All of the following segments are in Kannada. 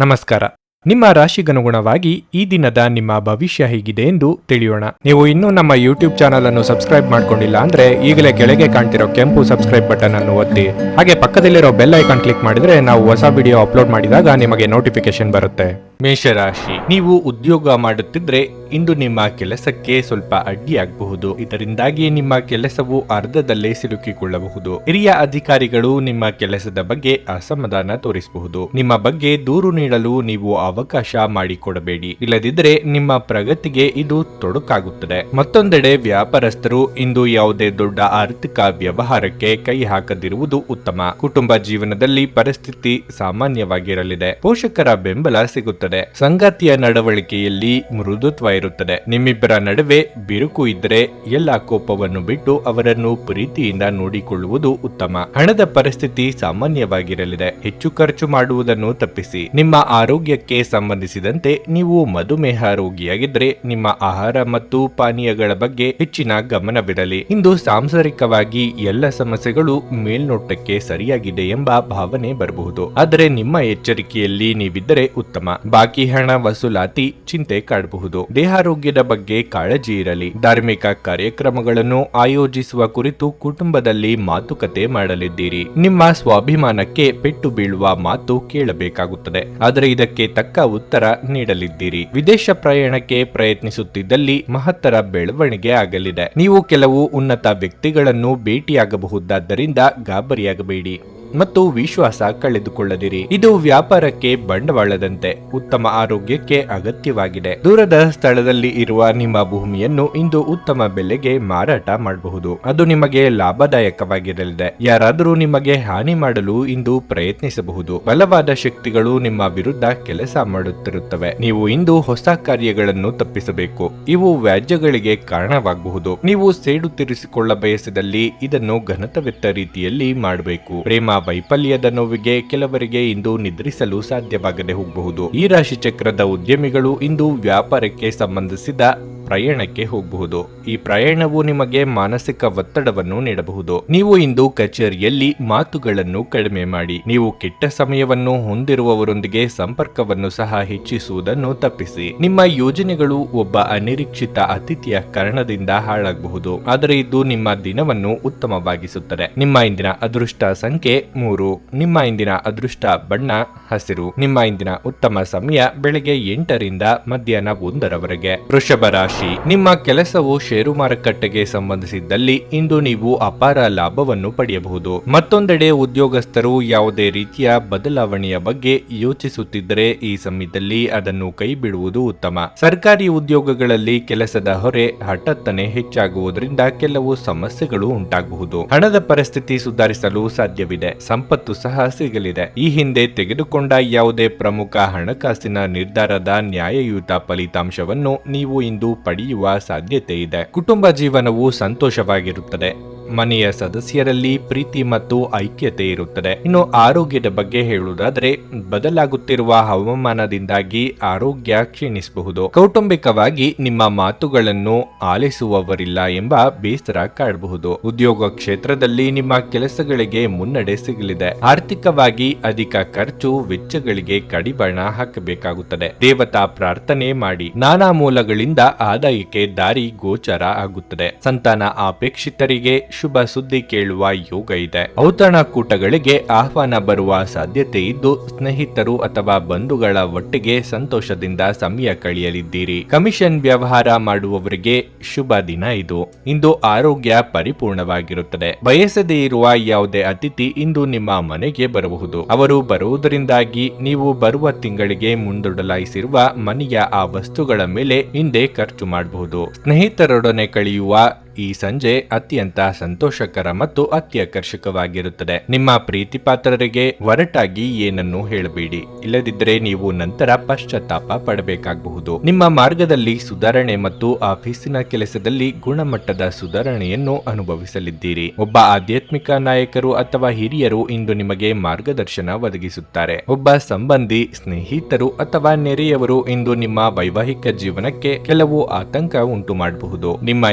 ನಮಸ್ಕಾರ. ನಿಮ್ಮ ರಾಶಿಗನುಗುಣವಾಗಿ ಈ ದಿನದ ನಿಮ್ಮ ಭವಿಷ್ಯ ಹೇಗಿದೆ ಎಂದು ತಿಳಿಯೋಣ. ನೀವು ಇನ್ನೂ ನಮ್ಮ ಯೂಟ್ಯೂಬ್ ಚಾನಲ್ ಅನ್ನು ಸಬ್ಸ್ಕ್ರೈಬ್ ಮಾಡ್ಕೊಂಡಿಲ್ಲ ಅಂದ್ರೆ ಈಗಲೇ ಕೆಳಗೆ ಕಾಣ್ತಿರೋ ಕೆಂಪು ಸಬ್ಸ್ಕ್ರೈಬ್ ಬಟನ್ ಅನ್ನು ಒತ್ತಿ, ಹಾಗೆ ಪಕ್ಕದಲ್ಲಿರೋ ಬೆಲ್ ಐಕಾನ್ ಕ್ಲಿಕ್ ಮಾಡಿದ್ರೆ ನಾವು ಹೊಸ ವಿಡಿಯೋ ಅಪ್ಲೋಡ್ ಮಾಡಿದಾಗ ನಿಮಗೆ ನೋಟಿಫಿಕೇಶನ್ ಬರುತ್ತೆ. ಮೇಷರಾಶಿ, ನೀವು ಉದ್ಯೋಗ ಮಾಡುತ್ತಿದ್ರೆ ಇಂದು ನಿಮ್ಮ ಕೆಲಸಕ್ಕೆ ಸ್ವಲ್ಪ ಅಡ್ಡಿಯಾಗಬಹುದು. ಇದರಿಂದಾಗಿ ನಿಮ್ಮ ಕೆಲಸವು ಅರ್ಧದಲ್ಲೇ ಸಿಲುಕಿಕೊಳ್ಳಬಹುದು. ಹಿರಿಯ ಅಧಿಕಾರಿಗಳು ನಿಮ್ಮ ಕೆಲಸದ ಬಗ್ಗೆ ಅಸಮಾಧಾನ ತೋರಿಸಬಹುದು. ನಿಮ್ಮ ಬಗ್ಗೆ ದೂರು ನೀಡಲು ನೀವು ಅವಕಾಶ ಮಾಡಿಕೊಡಬೇಡಿ, ಇಲ್ಲದಿದ್ದರೆ ನಿಮ್ಮ ಪ್ರಗತಿಗೆ ಇದು ತೊಡಕಾಗುತ್ತದೆ. ಮತ್ತೊಂದೆಡೆ ವ್ಯಾಪಾರಸ್ಥರು ಇಂದು ಯಾವುದೇ ದೊಡ್ಡ ಆರ್ಥಿಕ ವ್ಯವಹಾರಕ್ಕೆ ಕೈ ಹಾಕದಿರುವುದು ಉತ್ತಮ. ಕುಟುಂಬ ಜೀವನದಲ್ಲಿ ಪರಿಸ್ಥಿತಿ ಸಾಮಾನ್ಯವಾಗಿರಲಿದೆ. ಪೋಷಕರ ಬೆಂಬಲ ಸಿಗುತ್ತದೆ. ಸಂಗಾತಿಯ ನಡವಳಿಕೆಯಲ್ಲಿ ಮೃದುತ್ವ ಇರುತ್ತದೆ. ನಿಮ್ಮಿಬ್ಬರ ನಡುವೆ ಬಿರುಕು ಇದ್ದರೆ ಎಲ್ಲ ಕೋಪವನ್ನು ಬಿಟ್ಟು ಅವರನ್ನು ಪ್ರೀತಿಯಿಂದ ನೋಡಿಕೊಳ್ಳುವುದು ಉತ್ತಮ. ಹಣದ ಪರಿಸ್ಥಿತಿ ಸಾಮಾನ್ಯವಾಗಿರಲಿದೆ. ಹೆಚ್ಚು ಖರ್ಚು ಮಾಡುವುದನ್ನು ತಪ್ಪಿಸಿ. ನಿಮ್ಮ ಆರೋಗ್ಯಕ್ಕೆ ಸಂಬಂಧಿಸಿದಂತೆ ನೀವು ಮಧುಮೇಹ ರೋಗಿಯಾಗಿದ್ದರೆ ನಿಮ್ಮ ಆಹಾರ ಮತ್ತು ಪಾನೀಯಗಳ ಬಗ್ಗೆ ಹೆಚ್ಚಿನ ಗಮನವಿರಲಿ. ಇಂದು ಸಾಂಸಾರಿಕವಾಗಿ ಎಲ್ಲ ಸಮಸ್ಯೆಗಳು ಮೇಲ್ನೋಟಕ್ಕೆ ಸರಿಯಾಗಿದೆ ಎಂಬ ಭಾವನೆ ಬರಬಹುದು, ಆದರೆ ನಿಮ್ಮ ಎಚ್ಚರಿಕೆಯಲ್ಲಿ ನೀವಿದ್ದರೆ ಉತ್ತಮ. ಬಾಕಿ ಹಣ ವಸೂಲಾತಿ ಚಿಂತೆ ಕಾಡಬಹುದು. ದೇಹಾರೋಗ್ಯದ ಬಗ್ಗೆ ಕಾಳಜಿ ಇರಲಿ. ಧಾರ್ಮಿಕ ಕಾರ್ಯಕ್ರಮಗಳನ್ನು ಆಯೋಜಿಸುವ ಕುರಿತು ಕುಟುಂಬದಲ್ಲಿ ಮಾತುಕತೆ ಮಾಡಲಿದ್ದೀರಿ. ನಿಮ್ಮ ಸ್ವಾಭಿಮಾನಕ್ಕೆ ಪೆಟ್ಟು ಬೀಳುವ ಮಾತು ಕೇಳಬೇಕಾಗುತ್ತದೆ, ಆದರೆ ಇದಕ್ಕೆ ತಕ್ಕ ಉತ್ತರ ನೀಡಲಿದ್ದೀರಿ. ವಿದೇಶ ಪ್ರಯಾಣಕ್ಕೆ ಪ್ರಯತ್ನಿಸುತ್ತಿದ್ದಲ್ಲಿ ಮಹತ್ತರ ಬೆಳವಣಿಗೆ ಆಗಲಿದೆ. ನೀವು ಕೆಲವು ಉನ್ನತ ವ್ಯಕ್ತಿಗಳನ್ನು ಭೇಟಿಯಾಗಬಹುದಾದ್ದರಿಂದ ಗಾಬರಿಯಾಗಬೇಡಿ ಮತ್ತು ವಿಶ್ವಾಸ ಕಳೆದುಕೊಳ್ಳದಿರಿ. ಇದು ವ್ಯಾಪಾರಕ್ಕೆ ಬಂಡವಾಳದಂತೆ ಉತ್ತಮ ಆರೋಗ್ಯಕ್ಕೆ ಅಗತ್ಯವಾಗಿದೆ. ದೂರದ ಸ್ಥಳದಲ್ಲಿ ಇರುವ ನಿಮ್ಮ ಭೂಮಿಯನ್ನು ಇಂದು ಉತ್ತಮ ಬೆಲೆಗೆ ಮಾರಾಟ ಮಾಡಬಹುದು. ಅದು ನಿಮಗೆ ಲಾಭದಾಯಕವಾಗಿರಲಿದೆ. ಯಾರಾದರೂ ನಿಮಗೆ ಹಾನಿ ಮಾಡಲು ಇಂದು ಪ್ರಯತ್ನಿಸಬಹುದು. ಬಲವಾದ ಶಕ್ತಿಗಳು ನಿಮ್ಮ ವಿರುದ್ಧ ಕೆಲಸ ಮಾಡುತ್ತಿರುತ್ತವೆ. ನೀವು ಇಂದು ಹೊಸ ಕಾರ್ಯಗಳನ್ನು ತಪ್ಪಿಸಬೇಕು. ಇವು ವ್ಯಾಜ್ಯಗಳಿಗೆ ಕಾರಣವಾಗಬಹುದು. ನೀವು ಸೇಡು ತೀರಿಸಿಕೊಳ್ಳ ಬಯಸಿದಲ್ಲಿ ಇದನ್ನು ಘನತವೆತ್ತ ರೀತಿಯಲ್ಲಿ ಮಾಡಬೇಕು. ಪ್ರೇಮ ವೈಫಲ್ಯದ ನೋವಿಗೆ ಕೆಲವರಿಗೆ ಇಂದು ನಿದ್ರಿಸಲು ಸಾಧ್ಯವಾಗದೆ ಹೋಗಬಹುದು. ಈ ರಾಶಿ ಚಕ್ರದ ಉದ್ಯಮಿಗಳು ಇಂದು ವ್ಯಾಪಾರಕ್ಕೆ ಸಂಬಂಧಿಸಿದ ಪ್ರಯಾಣಕ್ಕೆ ಹೋಗಬಹುದು. ಈ ಪ್ರಯಾಣವು ನಿಮಗೆ ಮಾನಸಿಕ ಒತ್ತಡವನ್ನು ನೀಡಬಹುದು. ನೀವು ಇಂದು ಕಚೇರಿಯಲ್ಲಿ ಮಾತುಗಳನ್ನು ಕಡಿಮೆ ಮಾಡಿ. ನೀವು ಕೆಟ್ಟ ಸಮಯವನ್ನು ಹೊಂದಿರುವವರೊಂದಿಗೆ ಸಂಪರ್ಕವನ್ನು ಸಹ ಹೆಚ್ಚಿಸುವುದನ್ನು ತಪ್ಪಿಸಿ. ನಿಮ್ಮ ಯೋಜನೆಗಳು ಒಬ್ಬ ಅನಿರೀಕ್ಷಿತ ಅತಿಥಿಯ ಕಾರಣದಿಂದ ಹಾಳಾಗಬಹುದು, ಆದರೆ ಇದು ನಿಮ್ಮ ದಿನವನ್ನು ಉತ್ತಮವಾಗಿಸುತ್ತದೆ. ನಿಮ್ಮ ಇಂದಿನ ಅದೃಷ್ಟ ಸಂಖ್ಯೆ 3. ನಿಮ್ಮ ಇಂದಿನ ಅದೃಷ್ಟ ಬಣ್ಣ ಹಸಿರು. ನಿಮ್ಮ ಇಂದಿನ ಉತ್ತಮ ಸಮಯ ಬೆಳಗ್ಗೆ 8 ರಿಂದ ಮಧ್ಯಾಹ್ನ 1 ರವರೆಗೆ. ವೃಷಭ ರಾಶಿ, ನಿಮ್ಮ ಕೆಲಸವು ಷೇರು ಮಾರುಕಟ್ಟೆಗೆ ಸಂಬಂಧಿಸಿದ್ದಲ್ಲಿ ಇಂದು ನೀವು ಅಪಾರ ಲಾಭವನ್ನು ಪಡೆಯಬಹುದು. ಮತ್ತೊಂದೆಡೆ ಉದ್ಯೋಗಸ್ಥರು ಯಾವುದೇ ರೀತಿಯ ಬದಲಾವಣೆಯ ಬಗ್ಗೆ ಯೋಚಿಸುತ್ತಿದ್ದರೆ ಈ ಸಮಯದಲ್ಲಿ ಅದನ್ನು ಕೈ ಬಿಡುವುದು ಉತ್ತಮ. ಸರ್ಕಾರಿ ಉದ್ಯೋಗಗಳಲ್ಲಿ ಕೆಲಸದ ಹೊರೆ ಹಠಾತ್ತನೆ ಹೆಚ್ಚಾಗುವುದರಿಂದ ಕೆಲವು ಸಮಸ್ಯೆಗಳು ಉಂಟಾಗಬಹುದು. ಹಣದ ಪರಿಸ್ಥಿತಿ ಸುಧಾರಿಸಲು ಸಾಧ್ಯವಿದೆ. ಸಂಪತ್ತು ಸಹ ಸಿಗಲಿದೆ. ಈ ಹಿಂದೆ ತೆಗೆದುಕೊಂಡ ಯಾವುದೇ ಪ್ರಮುಖ ಹಣಕಾಸಿನ ನಿರ್ಧಾರದ ನ್ಯಾಯಯುತ ಫಲಿತಾಂಶವನ್ನು ನೀವು ಇಂದು ಪಡೆಯುವ ಸಾಧ್ಯತೆ ಇದೆ. ಕುಟುಂಬ ಜೀವನವು ಸಂತೋಷವಾಗಿರುತ್ತದೆ. ಮನೆಯ ಸದಸ್ಯರಲ್ಲಿ ಪ್ರೀತಿ ಮತ್ತು ಐಕ್ಯತೆ ಇರುತ್ತದೆ. ಇನ್ನು ಆರೋಗ್ಯದ ಬಗ್ಗೆ ಹೇಳುವುದಾದರೆ ಬದಲಾಗುತ್ತಿರುವ ಹವಾಮಾನದಿಂದಾಗಿ ಆರೋಗ್ಯ ಕ್ಷೀಣಿಸಬಹುದು. ಕೌಟುಂಬಿಕವಾಗಿ ನಿಮ್ಮ ಮಾತುಗಳನ್ನು ಆಲಿಸುವವರಿಲ್ಲ ಎಂಬ ಬೇಸರ ಕಾಡಬಹುದು. ಉದ್ಯೋಗ ಕ್ಷೇತ್ರದಲ್ಲಿ ನಿಮ್ಮ ಕೆಲಸಗಳಿಗೆ ಮುನ್ನಡೆ ಸಿಗಲಿದೆ. ಆರ್ಥಿಕವಾಗಿ ಅಧಿಕ ಖರ್ಚು ವೆಚ್ಚಗಳಿಗೆ ಕಡಿವಾಣ ಹಾಕಬೇಕಾಗುತ್ತದೆ. ದೇವತಾ ಪ್ರಾರ್ಥನೆ ಮಾಡಿ. ನಾನಾ ಮೂಲಗಳಿಂದ ಆದಾಯಕ್ಕೆ ದಾರಿ ಗೋಚರ ಆಗುತ್ತದೆ. ಸಂತಾನ ಅಪೇಕ್ಷಿತರಿಗೆ ಶುಭ ಸುದ್ದಿ ಕೇಳುವ ಯೋಗ ಇದೆ. ಔತಣಕೂಟಗಳಿಗೆ ಆಹ್ವಾನ ಬರುವ ಸಾಧ್ಯತೆ ಇದ್ದು ಸ್ನೇಹಿತರು ಅಥವಾ ಬಂಧುಗಳ ಒಟ್ಟಿಗೆ ಸಂತೋಷದಿಂದ ಸಮಯ ಕಳೆಯಲಿದ್ದೀರಿ. ಕಮಿಷನ್ ವ್ಯವಹಾರ ಮಾಡುವವರಿಗೆ ಶುಭ ದಿನ ಇದು. ಇಂದು ಆರೋಗ್ಯ ಪರಿಪೂರ್ಣವಾಗಿರುತ್ತದೆ. ಬಯಸದೇ ಇರುವ ಯಾವುದೇ ಅತಿಥಿ ಇಂದು ನಿಮ್ಮ ಮನೆಗೆ ಬರಬಹುದು. ಅವರು ಬರುವುದರಿಂದಾಗಿ ನೀವು ಬರುವ ತಿಂಗಳಿಗೆ ಮುಂದೂಡಲಾಯಿಸಿರುವ ಮನೆಯ ಆ ವಸ್ತುಗಳ ಮೇಲೆ ಹಿಂದೆ ಖರ್ಚು ಮಾಡಬಹುದು. ಸ್ನೇಹಿತರೊಡನೆ ಕಳೆಯುವ ಈ ಸಂಜೆ ಅತ್ಯಂತ ಸಂತೋಷಕರ ಮತ್ತು ಅತ್ಯಾಕರ್ಷಕವಾಗಿರುತ್ತದೆ. ನಿಮ್ಮ ಪ್ರೀತಿ ಪಾತ್ರರಿಗೆ ಒರಟಾಗಿ ಏನನ್ನು ಹೇಳಬೇಡಿ, ಇಲ್ಲದಿದ್ದರೆ ನೀವು ನಂತರ ಪಶ್ಚಾತ್ತಾಪ ಪಡಬೇಕಾಗಬಹುದು. ನಿಮ್ಮ ಮಾರ್ಗದಲ್ಲಿ ಸುಧಾರಣೆ ಮತ್ತು ಆಫೀಸಿನ ಕೆಲಸದಲ್ಲಿ ಗುಣಮಟ್ಟದ ಸುಧಾರಣೆಯನ್ನು ಅನುಭವಿಸಲಿದ್ದೀರಿ. ಒಬ್ಬ ಆಧ್ಯಾತ್ಮಿಕ ನಾಯಕರು ಅಥವಾ ಹಿರಿಯರು ಇಂದು ನಿಮಗೆ ಮಾರ್ಗದರ್ಶನ ಒದಗಿಸುತ್ತಾರೆ. ಒಬ್ಬ ಸಂಬಂಧಿ, ಸ್ನೇಹಿತರು ಅಥವಾ ನೆರೆಯವರು ಇಂದು ನಿಮ್ಮ ವೈವಾಹಿಕ ಜೀವನಕ್ಕೆ ಕೆಲವು ಆತಂಕ ಉಂಟು ಮಾಡಬಹುದು. ನಿಮ್ಮ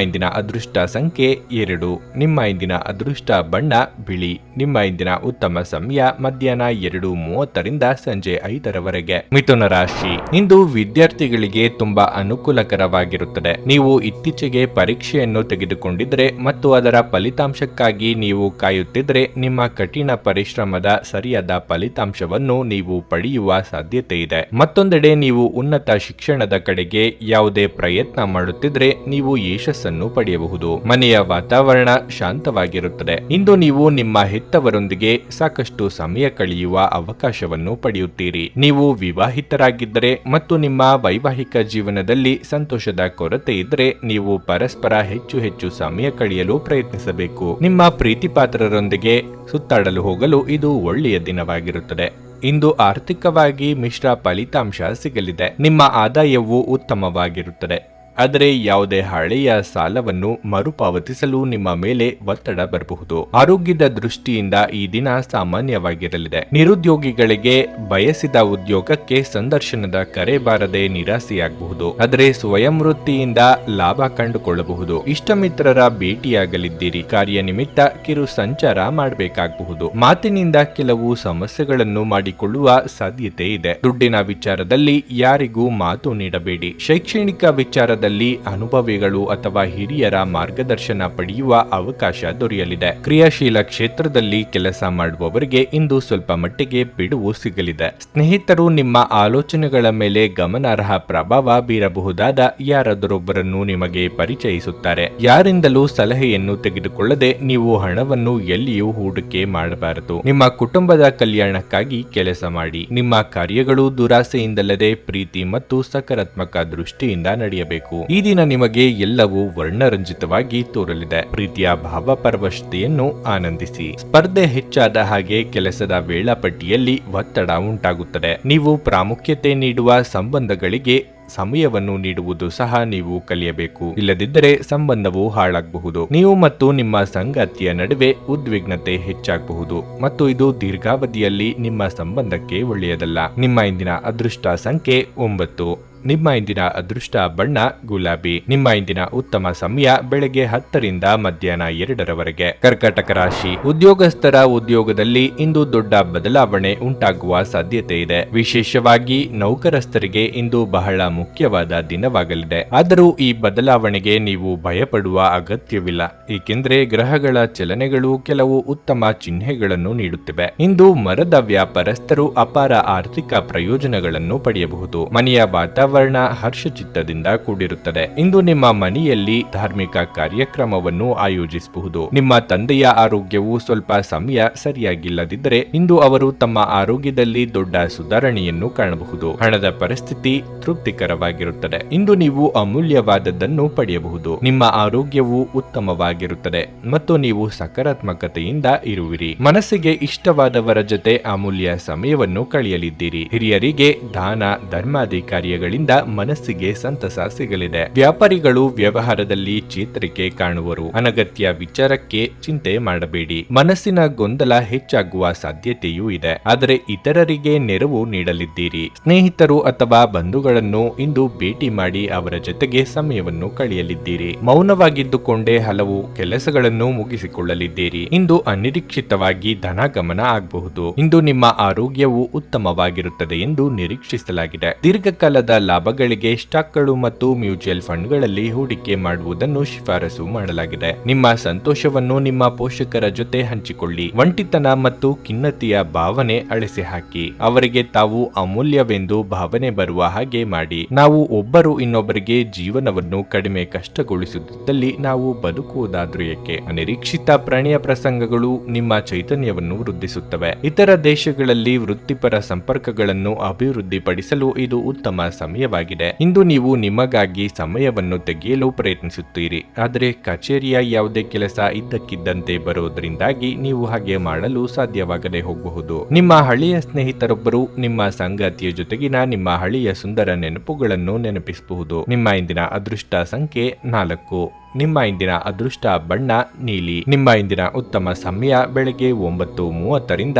ಇಂದಿನ ಅದೃಷ್ಟ ಅದೃಷ್ಟ ಸಂಖ್ಯೆ 2. ನಿಮ್ಮ ಇಂದಿನ ಅದೃಷ್ಟ ಬಣ್ಣ ಬಿಳಿ. ನಿಮ್ಮ ಇಂದಿನ ಉತ್ತಮ ಸಮಯ ಮಧ್ಯಾಹ್ನ 2:30ರಿಂದ ಸಂಜೆ 5ರವರೆಗೆ. ಮಿಥುನ ರಾಶಿ, ಇಂದು ವಿದ್ಯಾರ್ಥಿಗಳಿಗೆ ತುಂಬಾ ಅನುಕೂಲಕರವಾಗಿರುತ್ತದೆ. ನೀವು ಇತ್ತೀಚೆಗೆ ಪರೀಕ್ಷೆಯನ್ನು ತೆಗೆದುಕೊಂಡಿದ್ರೆ ಮತ್ತು ಅದರ ಫಲಿತಾಂಶಕ್ಕಾಗಿ ನೀವು ಕಾಯುತ್ತಿದ್ರೆ ನಿಮ್ಮ ಕಠಿಣ ಪರಿಶ್ರಮದ ಸರಿಯಾದ ಫಲಿತಾಂಶವನ್ನು ನೀವು ಪಡೆಯುವ ಸಾಧ್ಯತೆ ಇದೆ. ಮತ್ತೊಂದೆಡೆ ನೀವು ಉನ್ನತ ಶಿಕ್ಷಣದ ಕಡೆಗೆ ಯಾವುದೇ ಪ್ರಯತ್ನ ಮಾಡುತ್ತಿದ್ರೆ ನೀವು ಯಶಸ್ಸನ್ನು ಪಡೆಯಬಹುದು. ಮನೆಯ ವಾತಾವರಣ ಶಾಂತವಾಗಿರುತ್ತದೆ. ಇಂದು ನೀವು ನಿಮ್ಮ ಹೆತ್ತವರೊಂದಿಗೆ ಸಾಕಷ್ಟು ಸಮಯ ಕಳೆಯುವ ಅವಕಾಶವನ್ನು ಪಡೆಯುತ್ತೀರಿ. ನೀವು ವಿವಾಹಿತರಾಗಿದ್ದರೆ ಮತ್ತು ನಿಮ್ಮ ವೈವಾಹಿಕ ಜೀವನದಲ್ಲಿ ಸಂತೋಷದ ಕೊರತೆ ಇದ್ದರೆ ನೀವು ಪರಸ್ಪರ ಹೆಚ್ಚು ಸಮಯ ಕಳೆಯಲು ಪ್ರಯತ್ನಿಸಬೇಕು. ನಿಮ್ಮ ಪ್ರೀತಿಪಾತ್ರರೊಂದಿಗೆ ಸುತ್ತಾಡಲು ಹೋಗಲು ಇದು ಒಳ್ಳೆಯ ದಿನವಾಗಿರುತ್ತದೆ. ಇಂದು ಆರ್ಥಿಕವಾಗಿ ಮಿಶ್ರ ಫಲಿತಾಂಶ ಸಿಗಲಿದೆ. ನಿಮ್ಮ ಆದಾಯವು ಉತ್ತಮವಾಗಿರುತ್ತದೆ, ಆದರೆ ಯಾವುದೇ ಹಳೆಯ ಸಾಲವನ್ನು ಮರುಪಾವತಿಸಲು ನಿಮ್ಮ ಮೇಲೆ ಒತ್ತಡ ಬರಬಹುದು. ಆರೋಗ್ಯದ ದೃಷ್ಟಿಯಿಂದ ಈ ದಿನ ಸಾಮಾನ್ಯವಾಗಿರಲಿದೆ. ನಿರುದ್ಯೋಗಿಗಳಿಗೆ ಬಯಸಿದ ಉದ್ಯೋಗಕ್ಕೆ ಸಂದರ್ಶನದ ಕರೆ ಬಾರದೆ ನಿರಾಸೆಯಾಗಬಹುದು, ಆದರೆ ಸ್ವಯಂ ವೃತ್ತಿಯಿಂದ ಲಾಭ ಕಂಡುಕೊಳ್ಳಬಹುದು. ಇಷ್ಟಮಿತ್ರರ ಭೇಟಿಯಾಗಲಿದ್ದೀರಿ. ಕಾರ್ಯನಿಮಿತ್ತ ಕಿರು ಸಂಚಾರ ಮಾಡಬೇಕಾಗಬಹುದು. ಮಾತಿನಿಂದ ಕೆಲವು ಸಮಸ್ಯೆಗಳನ್ನು ಮಾಡಿಕೊಳ್ಳುವ ಸಾಧ್ಯತೆ ಇದೆ. ದುಡ್ಡಿನ ವಿಚಾರದಲ್ಲಿ ಯಾರಿಗೂ ಮಾತು ನೀಡಬೇಡಿ. ಶೈಕ್ಷಣಿಕ ವಿಚಾರದಲ್ಲಿ ಅನುಭವಿಗಳು ಅಥವಾ ಹಿರಿಯರ ಮಾರ್ಗದರ್ಶನ ಪಡೆಯುವ ಅವಕಾಶ ದೊರೆಯಲಿದೆ. ಕ್ರಿಯಾಶೀಲ ಕ್ಷೇತ್ರದಲ್ಲಿ ಕೆಲಸ ಮಾಡುವವರಿಗೆ ಇಂದು ಸ್ವಲ್ಪ ಮಟ್ಟಿಗೆ ಬಿಡುವು ಸಿಗಲಿದೆ. ಸ್ನೇಹಿತರು ನಿಮ್ಮ ಆಲೋಚನೆಗಳ ಮೇಲೆ ಗಮನಾರ್ಹ ಪ್ರಭಾವ ಬೀರಬಹುದಾದ ಯಾರಾದರೊಬ್ಬರನ್ನು ನಿಮಗೆ ಪರಿಚಯಿಸುತ್ತಾರೆ. ಯಾರಿಂದಲೂ ಸಲಹೆಯನ್ನು ತೆಗೆದುಕೊಳ್ಳದೆ ನೀವು ಹಣವನ್ನು ಎಲ್ಲಿಯೂ ಹೂಡಿಕೆ ಮಾಡಬಾರದು. ನಿಮ್ಮ ಕುಟುಂಬದ ಕಲ್ಯಾಣಕ್ಕಾಗಿ ಕೆಲಸ ಮಾಡಿ. ನಿಮ್ಮ ಕಾರ್ಯಗಳು ದುರಾಸೆಯಿಂದಲ್ಲದೆ ಪ್ರೀತಿ ಮತ್ತು ಸಕಾರಾತ್ಮಕ ದೃಷ್ಟಿಯಿಂದ ನಡೆಯಬೇಕು. ಈ ದಿನ ನಿಮಗೆ ಎಲ್ಲವೂ ವರ್ಣರಂಜಿತವಾಗಿ ತೋರಲಿದೆ. ಪ್ರೀತಿಯ ಭಾವಪರವಶತೆಯನ್ನು ಆನಂದಿಸಿ. ಸ್ಪರ್ಧೆ ಹೆಚ್ಚಾದ ಹಾಗೆ ಕೆಲಸದ ವೇಳಾಪಟ್ಟಿಯಲ್ಲಿ ಒತ್ತಡ ಉಂಟಾಗುತ್ತದೆ. ನೀವು ಪ್ರಾಮುಖ್ಯತೆ ನೀಡುವ ಸಂಬಂಧಗಳಿಗೆ ಸಮಯವನ್ನು ನೀಡುವುದು ಸಹ ನೀವು ಕಲಿಯಬೇಕು. ಇಲ್ಲದಿದ್ದರೆ ಸಂಬಂಧವು ಹಾಳಾಗಬಹುದು. ನೀವು ಮತ್ತು ನಿಮ್ಮ ಸಂಗಾತಿಯ ನಡುವೆ ಉದ್ವಿಗ್ನತೆ ಹೆಚ್ಚಾಗಬಹುದು ಮತ್ತು ಇದು ದೀರ್ಘಾವಧಿಯಲ್ಲಿ ನಿಮ್ಮ ಸಂಬಂಧಕ್ಕೆ ಒಳ್ಳೆಯದಲ್ಲ. ನಿಮ್ಮ ಇಂದಿನ ಅದೃಷ್ಟ ಸಂಖ್ಯೆ 9. ನಿಮ್ಮ ಇಂದಿನ ಅದೃಷ್ಟ ಬಣ್ಣ ಗುಲಾಬಿ. ನಿಮ್ಮ ಇಂದಿನ ಉತ್ತಮ ಸಮಯ ಬೆಳಗ್ಗೆ 10ರಿಂದ ಮಧ್ಯಾಹ್ನ 2ರವರೆಗೆ. ಕರ್ಕಾಟಕ ರಾಶಿ, ಉದ್ಯೋಗಸ್ಥರ ಉದ್ಯೋಗದಲ್ಲಿ ಇಂದು ದೊಡ್ಡ ಬದಲಾವಣೆ ಉಂಟಾಗುವ ಸಾಧ್ಯತೆ ಇದೆ. ವಿಶೇಷವಾಗಿ ನೌಕರಸ್ಥರಿಗೆ ಇಂದು ಬಹಳ ಮುಖ್ಯವಾದ ದಿನವಾಗಲಿದೆ. ಆದರೂ ಈ ಬದಲಾವಣೆಗೆ ನೀವು ಭಯಪಡುವ ಅಗತ್ಯವಿಲ್ಲ, ಏಕೆಂದರೆ ಗ್ರಹಗಳ ಚಲನೆಗಳು ಕೆಲವು ಉತ್ತಮ ಚಿಹ್ನೆಗಳನ್ನು ನೀಡುತ್ತಿವೆ. ಇಂದು ಮರದ ವ್ಯಾಪಾರಸ್ಥರು ಅಪಾರ ಆರ್ಥಿಕ ಪ್ರಯೋಜನಗಳನ್ನು ಪಡೆಯಬಹುದು. ಮನೆಯ ವಾತಾವರಣ ಹರ್ಷಚಿತ್ತದಿಂದ ಕೂಡಿರುತ್ತದೆ. ಇಂದು ನಿಮ್ಮ ಮನೆಯಲ್ಲಿ ಧಾರ್ಮಿಕ ಕಾರ್ಯಕ್ರಮವನ್ನು ಆಯೋಜಿಸಬಹುದು. ನಿಮ್ಮ ತಂದೆಯ ಆರೋಗ್ಯವು ಸ್ವಲ್ಪ ಸಮಯ ಸರಿಯಾಗಿಲ್ಲದಿದ್ದರೆ ಇಂದು ಅವರು ತಮ್ಮ ಆರೋಗ್ಯದಲ್ಲಿ ದೊಡ್ಡ ಸುಧಾರಣೆಯನ್ನು ಕಾಣಬಹುದು. ಹಣದ ಪರಿಸ್ಥಿತಿ ತೃಪ್ತಿಕರವಾಗಿರುತ್ತದೆ. ಇಂದು ನೀವು ಅಮೂಲ್ಯವಾದದ್ದನ್ನು ಪಡೆಯಬಹುದು. ನಿಮ್ಮ ಆರೋಗ್ಯವು ಉತ್ತಮವಾಗಿರುತ್ತದೆ ಮತ್ತು ನೀವು ಸಕಾರಾತ್ಮಕತೆಯಿಂದ ಇರುವಿರಿ. ಮನಸ್ಸಿಗೆ ಇಷ್ಟವಾದವರ ಜೊತೆ ಅಮೂಲ್ಯ ಸಮಯವನ್ನು ಕಳೆಯಲಿದ್ದೀರಿ. ಹಿರಿಯರಿಗೆ ದಾನ ಧರ್ಮಾದಿ ಕಾರ್ಯಗಳಿಂದ ಮನಸ್ಸಿಗೆ ಸಂತಸ ಸಿಗಲಿದೆ. ವ್ಯಾಪಾರಿಗಳು ವ್ಯವಹಾರದಲ್ಲಿ ಚೇತರಿಕೆ ಕಾಣುವರು. ಅನಗತ್ಯ ವಿಚಾರಕ್ಕೆ ಚಿಂತೆ ಮಾಡಬೇಡಿ. ಮನಸ್ಸಿನ ಗೊಂದಲ ಹೆಚ್ಚಾಗುವ ಸಾಧ್ಯತೆಯೂ ಇದೆ, ಆದರೆ ಇತರರಿಗೆ ನೆರವು ನೀಡಲಿದ್ದೀರಿ. ಸ್ನೇಹಿತರು ಅಥವಾ ಬಂಧುಗಳನ್ನು ಇಂದು ಭೇಟಿ ಮಾಡಿ ಅವರ ಜೊತೆಗೆ ಸಮಯವನ್ನು ಕಳೆಯಲಿದ್ದೀರಿ. ಮೌನವಾಗಿದ್ದುಕೊಂಡೇ ಹಲವು ಕೆಲಸಗಳನ್ನು ಮುಗಿಸಿಕೊಳ್ಳಲಿದ್ದೀರಿ. ಇಂದು ಅನಿರೀಕ್ಷಿತವಾಗಿ ಧನಗಮನ ಆಗಬಹುದು. ಇಂದು ನಿಮ್ಮ ಆರೋಗ್ಯವು ಉತ್ತಮವಾಗಿರುತ್ತದೆ ಎಂದು ನಿರೀಕ್ಷಿಸಲಾಗಿದೆ. ದೀರ್ಘಕಾಲದ ಲಾಭಗಳಿಗೆ ಸ್ಟಾಕ್ಗಳು ಮತ್ತು ಮ್ಯೂಚುವಲ್ ಫಂಡ್ಗಳಲ್ಲಿ ಹೂಡಿಕೆ ಮಾಡುವುದನ್ನು ಶಿಫಾರಸು ಮಾಡಲಾಗಿದೆ. ನಿಮ್ಮ ಸಂತೋಷವನ್ನು ನಿಮ್ಮ ಪೋಷಕರ ಜೊತೆ ಹಂಚಿಕೊಳ್ಳಿ. ಒಂಟಿತನ ಮತ್ತು ಖಿನ್ನತೆಯ ಭಾವನೆ ಅಳಿಸಿ ಹಾಕಿ. ಅವರಿಗೆ ತಾವು ಅಮೂಲ್ಯವೆಂದು ಭಾವನೆ ಬರುವ ಹಾಗೆ ಮಾಡಿ. ನಾವು ಒಬ್ಬರು ಇನ್ನೊಬ್ಬರಿಗೆ ಜೀವನವನ್ನು ಕಡಿಮೆ ಕಷ್ಟಗೊಳಿಸುತ್ತಿದ್ದಲ್ಲಿ ನಾವು ಬದುಕುವುದಾದ್ರೂ ಏಕೆ? ಅನಿರೀಕ್ಷಿತ ಪ್ರಣಯ ಪ್ರಸಂಗಗಳು ನಿಮ್ಮ ಚೈತನ್ಯವನ್ನು ವೃದ್ಧಿಸುತ್ತವೆ. ಇತರ ದೇಶಗಳಲ್ಲಿ ವೃತ್ತಿಪರ ಸಂಪರ್ಕಗಳನ್ನು ಅಭಿವೃದ್ಧಿಪಡಿಸಲು ಇದು ಉತ್ತಮ ಸಮಯವಾಗಿದೆ. ಇಂದು ನೀವು ನಿಮಗಾಗಿ ಸಮಯವನ್ನು ತೆಗೆಯಲು ಪ್ರಯತ್ನಿಸುತ್ತೀರಿ, ಆದರೆ ಕಚೇರಿಯ ಯಾವುದೇ ಕೆಲಸ ಇದ್ದಕ್ಕಿದ್ದಂತೆ ಬರುವುದರಿಂದಾಗಿ ನೀವು ಹಾಗೆ ಮಾಡಲು ಸಾಧ್ಯವಾಗದೆ ಹೋಗಬಹುದು. ನಿಮ್ಮ ಹಳೆಯ ಸ್ನೇಹಿತರೊಬ್ಬರು ನಿಮ್ಮ ಸಂಗಾತಿಯ ಜೊತೆಗಿನ ನಿಮ್ಮ ಹಳೆಯ ಸುಂದರ ನೆನಪುಗಳನ್ನು ನೆನಪಿಸಬಹುದು. ನಿಮ್ಮ ಇಂದಿನ ಅದೃಷ್ಟ ಸಂಖ್ಯೆ 4. ನಿಮ್ಮ ಇಂದಿನ ಅದೃಷ್ಟ ಬಣ್ಣ ನೀಲಿ. ನಿಮ್ಮ ಇಂದಿನ ಉತ್ತಮ ಸಮಯ ಬೆಳಗ್ಗೆ 9:30ರಿಂದ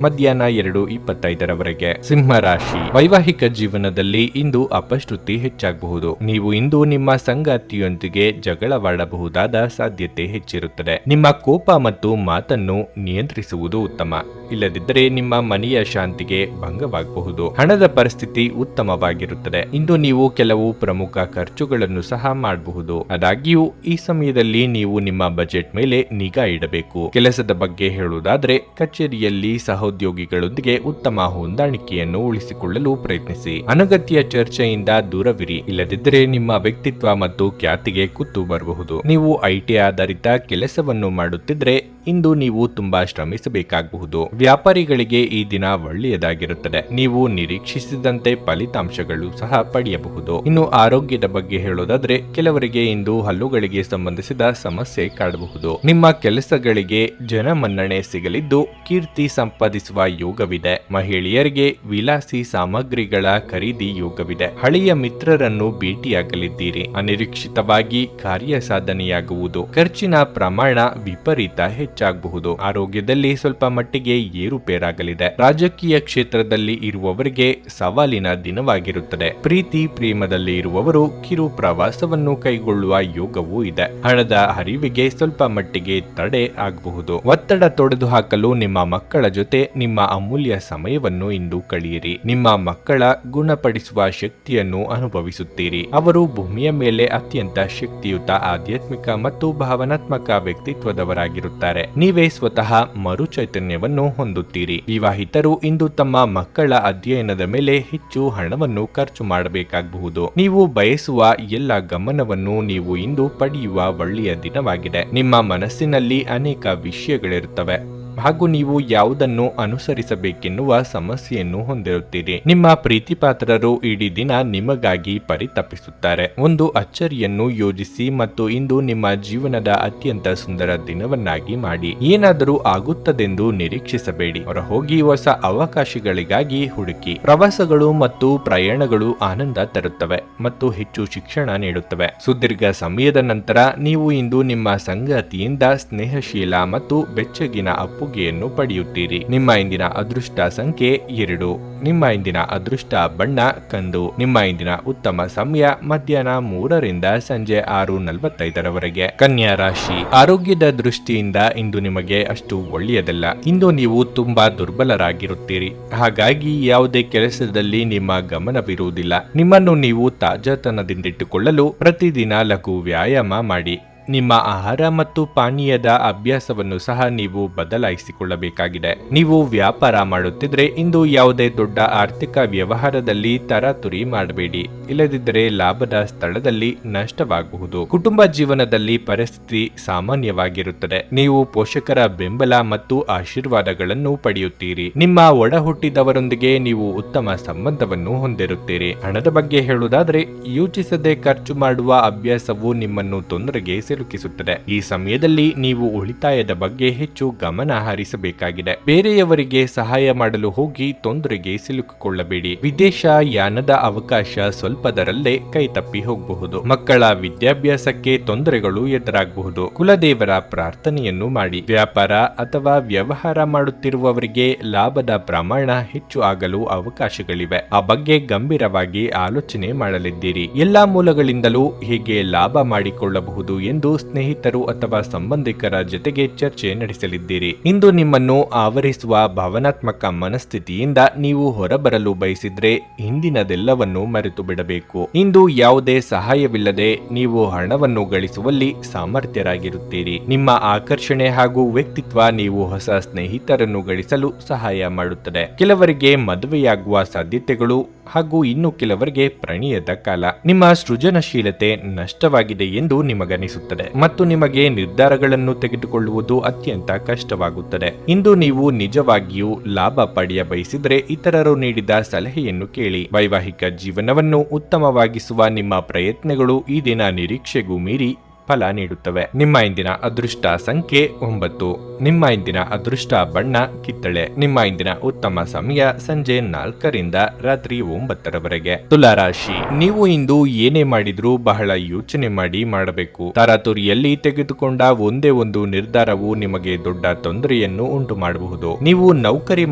ಮಧ್ಯಾಹ್ನ 2:25 ಸಿಂಹ ರಾಶಿ. ವೈವಾಹಿಕ ಜೀವನದಲ್ಲಿ ಇಂದು ಅಪಶ್ರುತಿ ಹೆಚ್ಚಾಗಬಹುದು. ನೀವು ಇಂದು ನಿಮ್ಮ ಸಂಗಾತಿಯೊಂದಿಗೆ ಜಗಳವಾಡಬಹುದಾದ ಸಾಧ್ಯತೆ ಹೆಚ್ಚಿರುತ್ತದೆ. ನಿಮ್ಮ ಕೋಪ ಮತ್ತು ಮಾತನ್ನು ನಿಯಂತ್ರಿಸುವುದು ಉತ್ತಮ. ಇಲ್ಲದಿದ್ದರೆ ನಿಮ್ಮ ಮನೆಯ ಶಾಂತಿಗೆ ಭಂಗವಾಗಬಹುದು. ಹಣದ ಪರಿಸ್ಥಿತಿ ಉತ್ತಮವಾಗಿರುತ್ತದೆ. ಇಂದು ನೀವು ಕೆಲವು ಪ್ರಮುಖ ಖರ್ಚುಗಳನ್ನು ಸಹ ಮಾಡಬಹುದು. ಆದಾಗ್ಯೂ ಈ ಸಮಯದಲ್ಲಿ ನೀವು ನಿಮ್ಮ ಬಜೆಟ್ ಮೇಲೆ ನಿಗಾ ಇಡಬೇಕು. ಕೆಲಸದ ಬಗ್ಗೆ ಹೇಳುವುದಾದ್ರೆ, ಕಚೇರಿಯಲ್ಲಿ ಸಹೋದ್ಯೋಗಿಗಳೊಂದಿಗೆ ಉತ್ತಮ ಹೊಂದಾಣಿಕೆಯನ್ನು ಉಳಿಸಿಕೊಳ್ಳಲು ಪ್ರಯತ್ನಿಸಿ. ಅನಗತ್ಯ ಚರ್ಚೆಯಿಂದ ದೂರವಿರಿ. ಇಲ್ಲದಿದ್ದರೆ ನಿಮ್ಮ ವ್ಯಕ್ತಿತ್ವ ಮತ್ತು ಖ್ಯಾತಿಗೆ ಕುತ್ತು ಬರಬಹುದು. ನೀವು ಐಟಿ ಆಧಾರಿತ ಕೆಲಸವನ್ನು ಮಾಡುತ್ತಿದ್ರೆ ಇಂದು ನೀವು ತುಂಬಾ ಶ್ರಮಿಸಬೇಕಾಗಬಹುದು. ವ್ಯಾಪಾರಿಗಳಿಗೆ ಈ ದಿನ ಒಳ್ಳೆಯದಾಗಿರುತ್ತದೆ. ನೀವು ನಿರೀಕ್ಷಿಸಿದಂತೆ ಫಲಿತಾಂಶಗಳು ಸಹ ಪಡೆಯಬಹುದು. ಇನ್ನು ಆರೋಗ್ಯದ ಬಗ್ಗೆ ಹೇಳೋದಾದ್ರೆ, ಕೆಲವರಿಗೆ ಇಂದು ಹಲ್ಲುಗಳಿಗೆ ಸಂಬಂಧಿಸಿದ ಸಮಸ್ಯೆ ಕಾಡಬಹುದು. ನಿಮ್ಮ ಕೆಲಸಗಳಿಗೆ ಜನಮನ್ನಣೆ ಸಿಗಲಿದ್ದು ಕೀರ್ತಿ ಸಂಪಾದಿಸುವ ಯೋಗವಿದೆ. ಮಹಿಳೆಯರಿಗೆ ವಿಲಾಸಿ ಸಾಮಗ್ರಿಗಳ ಖರೀದಿ ಯೋಗವಿದೆ. ಹಳೆಯ ಮಿತ್ರರನ್ನು ಭೇಟಿಯಾಗಲಿದ್ದೀರಿ. ಅನಿರೀಕ್ಷಿತವಾಗಿ ಕಾರ್ಯ ಸಾಧನೆಯಾಗುವುದು. ಖರ್ಚಿನ ಪ್ರಮಾಣ ವಿಪರೀತ ಹೆಚ್ಚಾಗಬಹುದು. ಆರೋಗ್ಯದಲ್ಲಿ ಸ್ವಲ್ಪ ಮಟ್ಟಿಗೆ ಏರುಪೇರಾಗಲಿದೆ. ರಾಜಕೀಯ ಕ್ಷೇತ್ರದಲ್ಲಿ ಇರುವವರಿಗೆ ಸವಾಲಿನ ದಿನವಾಗಿರುತ್ತದೆ. ಪ್ರೀತಿ ಪ್ರೇಮದಲ್ಲಿ ಇರುವವರು ಕಿರು ಪ್ರವಾಸವನ್ನು ಕೈಗೊಳ್ಳುವ ಯೋಗವೂ ಇದೆ. ಹಣದ ಹರಿವಿಗೆ ಸ್ವಲ್ಪ ಮಟ್ಟಿಗೆ ತಡೆ ಆಗಬಹುದು. ಒತ್ತಡ ತೊಡೆದು ಹಾಕಲು ನಿಮ್ಮ ಮಕ್ಕಳ ಜೊತೆ ನಿಮ್ಮ ಅಮೂಲ್ಯ ಸಮಯವನ್ನು ಇಂದು ಕಳೆಯಿರಿ. ನಿಮ್ಮ ಮಕ್ಕಳ ಗುಣಪಡಿಸುವ ಶಕ್ತಿಯನ್ನು ಅನುಭವಿಸುತ್ತೀರಿ. ಅವರು ಭೂಮಿಯ ಮೇಲೆ ಅತ್ಯಂತ ಶಕ್ತಿಯುತ ಆಧ್ಯಾತ್ಮಿಕ ಮತ್ತು ಭಾವನಾತ್ಮಕ ವ್ಯಕ್ತಿತ್ವದವರಾಗಿರುತ್ತಾರೆ. ನೀವೇ ಸ್ವತಃ ಮರುಚೈತನ್ಯವನ್ನು ಹೊಂದುತ್ತೀರಿ. ವಿವಾಹಿತರು ಇಂದು ತಮ್ಮ ಮಕ್ಕಳ ಅಧ್ಯಯನದ ಮೇಲೆ ಹೆಚ್ಚು ಹಣವನ್ನು ಖರ್ಚು ಮಾಡಬೇಕಾಗಬಹುದು. ನೀವು ಬಯಸುವ ಎಲ್ಲ ಗಮನವನ್ನು ನೀವು ಇಂದು ಪಡೆಯುವ ಒಳ್ಳೆಯ ದಿನವಾಗಿದೆ. ನಿಮ್ಮ ಮನಸ್ಸಿನಲ್ಲಿ ಅನೇಕ ವಿಷಯಗಳಿರುತ್ತವೆ ಹಾಗೂ ನೀವು ಯಾವುದನ್ನು ಅನುಸರಿಸಬೇಕೆನ್ನುವ ಸಮಸ್ಯೆಯನ್ನು ಹೊಂದಿರುತ್ತೀರಿ. ನಿಮ್ಮ ಪ್ರೀತಿಪಾತ್ರರು ಇಡೀ ದಿನ ನಿಮಗಾಗಿ ಪರಿತಪಿಸುತ್ತಾರೆ. ಒಂದು ಅಚ್ಚರಿಯನ್ನು ಯೋಜಿಸಿ ಮತ್ತು ಇಂದು ನಿಮ್ಮ ಜೀವನದ ಅತ್ಯಂತ ಸುಂದರ ದಿನವನ್ನಾಗಿ ಮಾಡಿ. ಏನಾದರೂ ಆಗುತ್ತದೆಂದು ನಿರೀಕ್ಷಿಸಬೇಡಿ. ಹೊರಹೋಗಿ ಹೊಸ ಅವಕಾಶಗಳಿಗಾಗಿ ಹುಡುಕಿ. ಪ್ರವಾಸಗಳು ಮತ್ತು ಪ್ರಯಾಣಗಳು ಆನಂದ ತರುತ್ತವೆ ಮತ್ತು ಹೆಚ್ಚು ಶಿಕ್ಷಣ ನೀಡುತ್ತವೆ. ಸುದೀರ್ಘ ಸಮಯದ ನಂತರ ನೀವು ಇಂದು ನಿಮ್ಮ ಸಂಗಾತಿಯಿಂದ ಸ್ನೇಹಶೀಲ ಮತ್ತು ಬೆಚ್ಚಗಿನ ಅಪ್ಪುಗೆಯನ್ನು ಪಡೆಯುತ್ತೀರಿ. ನಿಮ್ಮ ಇಂದಿನ ಅದೃಷ್ಟ ಸಂಖ್ಯೆ 2. ನಿಮ್ಮ ಇಂದಿನ ಅದೃಷ್ಟ ಬಣ್ಣ ಕಂದು. ನಿಮ್ಮ ಇಂದಿನ ಉತ್ತಮ ಸಮಯ ಮಧ್ಯಾಹ್ನ 3ರಿಂದ ಸಂಜೆ 6:45 ಕನ್ಯಾ ರಾಶಿ. ಆರೋಗ್ಯದ ದೃಷ್ಟಿಯಿಂದ ಇಂದು ನಿಮಗೆ ಅಷ್ಟು ಒಳ್ಳೆಯದಲ್ಲ. ಇಂದು ನೀವು ತುಂಬಾ ದುರ್ಬಲರಾಗಿರುತ್ತೀರಿ. ಹಾಗಾಗಿ ಯಾವುದೇ ಕೆಲಸದಲ್ಲಿ ನಿಮ್ಮ ಗಮನವಿರುವುದಿಲ್ಲ. ನಿಮ್ಮನ್ನು ನೀವು ತಾಜಾತನದಿಂದಿಟ್ಟುಕೊಳ್ಳಲು ಪ್ರತಿದಿನ ಲಘು ವ್ಯಾಯಾಮ ಮಾಡಿ. ನಿಮ್ಮ ಆಹಾರ ಮತ್ತು ಪಾನೀಯದ ಅಭ್ಯಾಸವನ್ನು ಸಹ ನೀವು ಬದಲಾಯಿಸಿಕೊಳ್ಳಬೇಕಾಗಿದೆ. ನೀವು ವ್ಯಾಪಾರ ಮಾಡುತ್ತಿದ್ರೆ ಇಂದು ಯಾವುದೇ ದೊಡ್ಡ ಆರ್ಥಿಕ ವ್ಯವಹಾರದಲ್ಲಿ ತರಾತುರಿ ಮಾಡಬೇಡಿ. ಇಲ್ಲದಿದ್ದರೆ ಲಾಭದ ಸ್ಥಳದಲ್ಲಿ ನಷ್ಟವಾಗಬಹುದು. ಕುಟುಂಬ ಜೀವನದಲ್ಲಿ ಪರಿಸ್ಥಿತಿ ಸಾಮಾನ್ಯವಾಗಿರುತ್ತದೆ. ನೀವು ಪೋಷಕರ ಬೆಂಬಲ ಮತ್ತು ಆಶೀರ್ವಾದಗಳನ್ನು ಪಡೆಯುತ್ತೀರಿ. ನಿಮ್ಮ ಒಡ ಹುಟ್ಟಿದವರೊಂದಿಗೆ ನೀವು ಉತ್ತಮ ಸಂಬಂಧವನ್ನು ಹೊಂದಿರುತ್ತೀರಿ. ಹಣದ ಬಗ್ಗೆ ಹೇಳುವುದಾದರೆ, ಯೋಚಿಸದೆ ಖರ್ಚು ಮಾಡುವ ಅಭ್ಯಾಸವು ನಿಮ್ಮನ್ನು ತೊಂದರೆಗೆ ಸಿಲುಕಿಸುತ್ತದೆ. ಈ ಸಮಯದಲ್ಲಿ ನೀವು ಉಳಿತಾಯದ ಬಗ್ಗೆ ಹೆಚ್ಚು ಗಮನ ಹರಿಸಬೇಕಾಗಿದೆ. ಬೇರೆಯವರಿಗೆ ಸಹಾಯ ಮಾಡಲು ಹೋಗಿ ತೊಂದರೆಗೆ ಸಿಲುಕಿಕೊಳ್ಳಬೇಡಿ. ವಿದೇಶ ಯಾನದ ಅವಕಾಶ ಸ್ವಲ್ಪದರಲ್ಲೇ ಕೈತಪ್ಪಿ ಹೋಗಬಹುದು. ಮಕ್ಕಳ ವಿದ್ಯಾಭ್ಯಾಸಕ್ಕೆ ತೊಂದರೆಗಳು ಎದುರಾಗಬಹುದು. ಕುಲದೇವರ ಪ್ರಾರ್ಥನೆಯನ್ನು ಮಾಡಿ. ವ್ಯಾಪಾರ ಅಥವಾ ವ್ಯವಹಾರ ಮಾಡುತ್ತಿರುವವರಿಗೆ ಲಾಭದ ಪ್ರಮಾಣ ಹೆಚ್ಚು ಆಗಲು ಅವಕಾಶಗಳಿವೆ. ಆ ಬಗ್ಗೆ ಗಂಭೀರವಾಗಿ ಆಲೋಚನೆ ಮಾಡಲಿದ್ದೀರಿ. ಎಲ್ಲಾ ಮೂಲಗಳಿಂದಲೂ ಹೇಗೆ ಲಾಭ ಮಾಡಿಕೊಳ್ಳಬಹುದು ಎಂದು ಸ್ನೇಹಿತರು ಅಥವಾ ಸಂಬಂಧಿಕರ ಜೊತೆಗೆ ಚರ್ಚೆ ನಡೆಸಲಿದ್ದೀರಿ. ಇಂದು ನಿಮ್ಮನ್ನು ಆವರಿಸುವ ಭಾವನಾತ್ಮಕ ಮನಸ್ಥಿತಿಯಿಂದ ನೀವು ಹೊರಬರಲು ಬಯಸಿದ್ರೆ ಹಿಂದಿನದೆಲ್ಲವನ್ನು ಮರೆತು ಬಿಡಬೇಕು. ಇಂದು ಯಾವುದೇ ಸಹಾಯವಿಲ್ಲದೆ ನೀವು ಹಣವನ್ನು ಗಳಿಸುವಲ್ಲಿ ಸಾಮರ್ಥ್ಯರಾಗಿರುತ್ತೀರಿ. ನಿಮ್ಮ ಆಕರ್ಷಣೆ ಹಾಗೂ ವ್ಯಕ್ತಿತ್ವ ನೀವು ಹೊಸ ಸ್ನೇಹಿತರನ್ನು ಗಳಿಸಲು ಸಹಾಯ ಮಾಡುತ್ತದೆ. ಕೆಲವರಿಗೆ ಮದುವೆಯಾಗುವ ಸಾಧ್ಯತೆಗಳು ಹಾಗೂ ಇನ್ನು ಕೆಲವರಿಗೆ ಪ್ರಣಯದ ಕಾಲ. ನಿಮ್ಮ ಸೃಜನಶೀಲತೆ ನಷ್ಟವಾಗಿದೆ ಎಂದು ನಿಮಗನಿಸುತ್ತದೆ ಮತ್ತು ನಿಮಗೆ ನಿರ್ಧಾರಗಳನ್ನು ತೆಗೆದುಕೊಳ್ಳುವುದು ಅತ್ಯಂತ ಕಷ್ಟವಾಗುತ್ತದೆ. ಇಂದು ನೀವು ನಿಜವಾಗಿಯೂ ಲಾಭ ಪಡೆಯ ಬಯಸಿದರೆ ಇತರರು ನೀಡಿದ ಸಲಹೆಯನ್ನು ಕೇಳಿ. ವೈವಾಹಿಕ ಜೀವನವನ್ನು ಉತ್ತಮವಾಗಿಸುವ ನಿಮ್ಮ ಪ್ರಯತ್ನಗಳು ಈ ದಿನ ನಿರೀಕ್ಷೆಗೂ ಮೀರಿ ಫಲ ನೀಡುತ್ತವೆ. ನಿಮ್ಮ ಇಂದಿನ ಅದೃಷ್ಟ ಸಂಖ್ಯೆ 9. ನಿಮ್ಮ ಇಂದಿನ ಅದೃಷ್ಟ ಬಣ್ಣ ಕಿತ್ತಳೆ. ನಿಮ್ಮ ಇಂದಿನ ಉತ್ತಮ ಸಮಯ ಸಂಜೆ 4ರಿಂದ ರಾತ್ರಿ 9ರವರೆಗೆ. ತುಲಾ ರಾಶಿ, ನೀವು ಇಂದು ಏನೇ ಮಾಡಿದ್ರೂ ಬಹಳ ಯೋಚನೆ ಮಾಡಿ ಮಾಡಬೇಕು. ತರಾತುರಿಯಲ್ಲಿ ತೆಗೆದುಕೊಂಡ ಒಂದೇ ಒಂದು ನಿರ್ಧಾರವು ನಿಮಗೆ ದೊಡ್ಡ ತೊಂದರೆಯನ್ನು ಉಂಟು ಮಾಡಬಹುದು. ನೀವು ನೌಕರಿ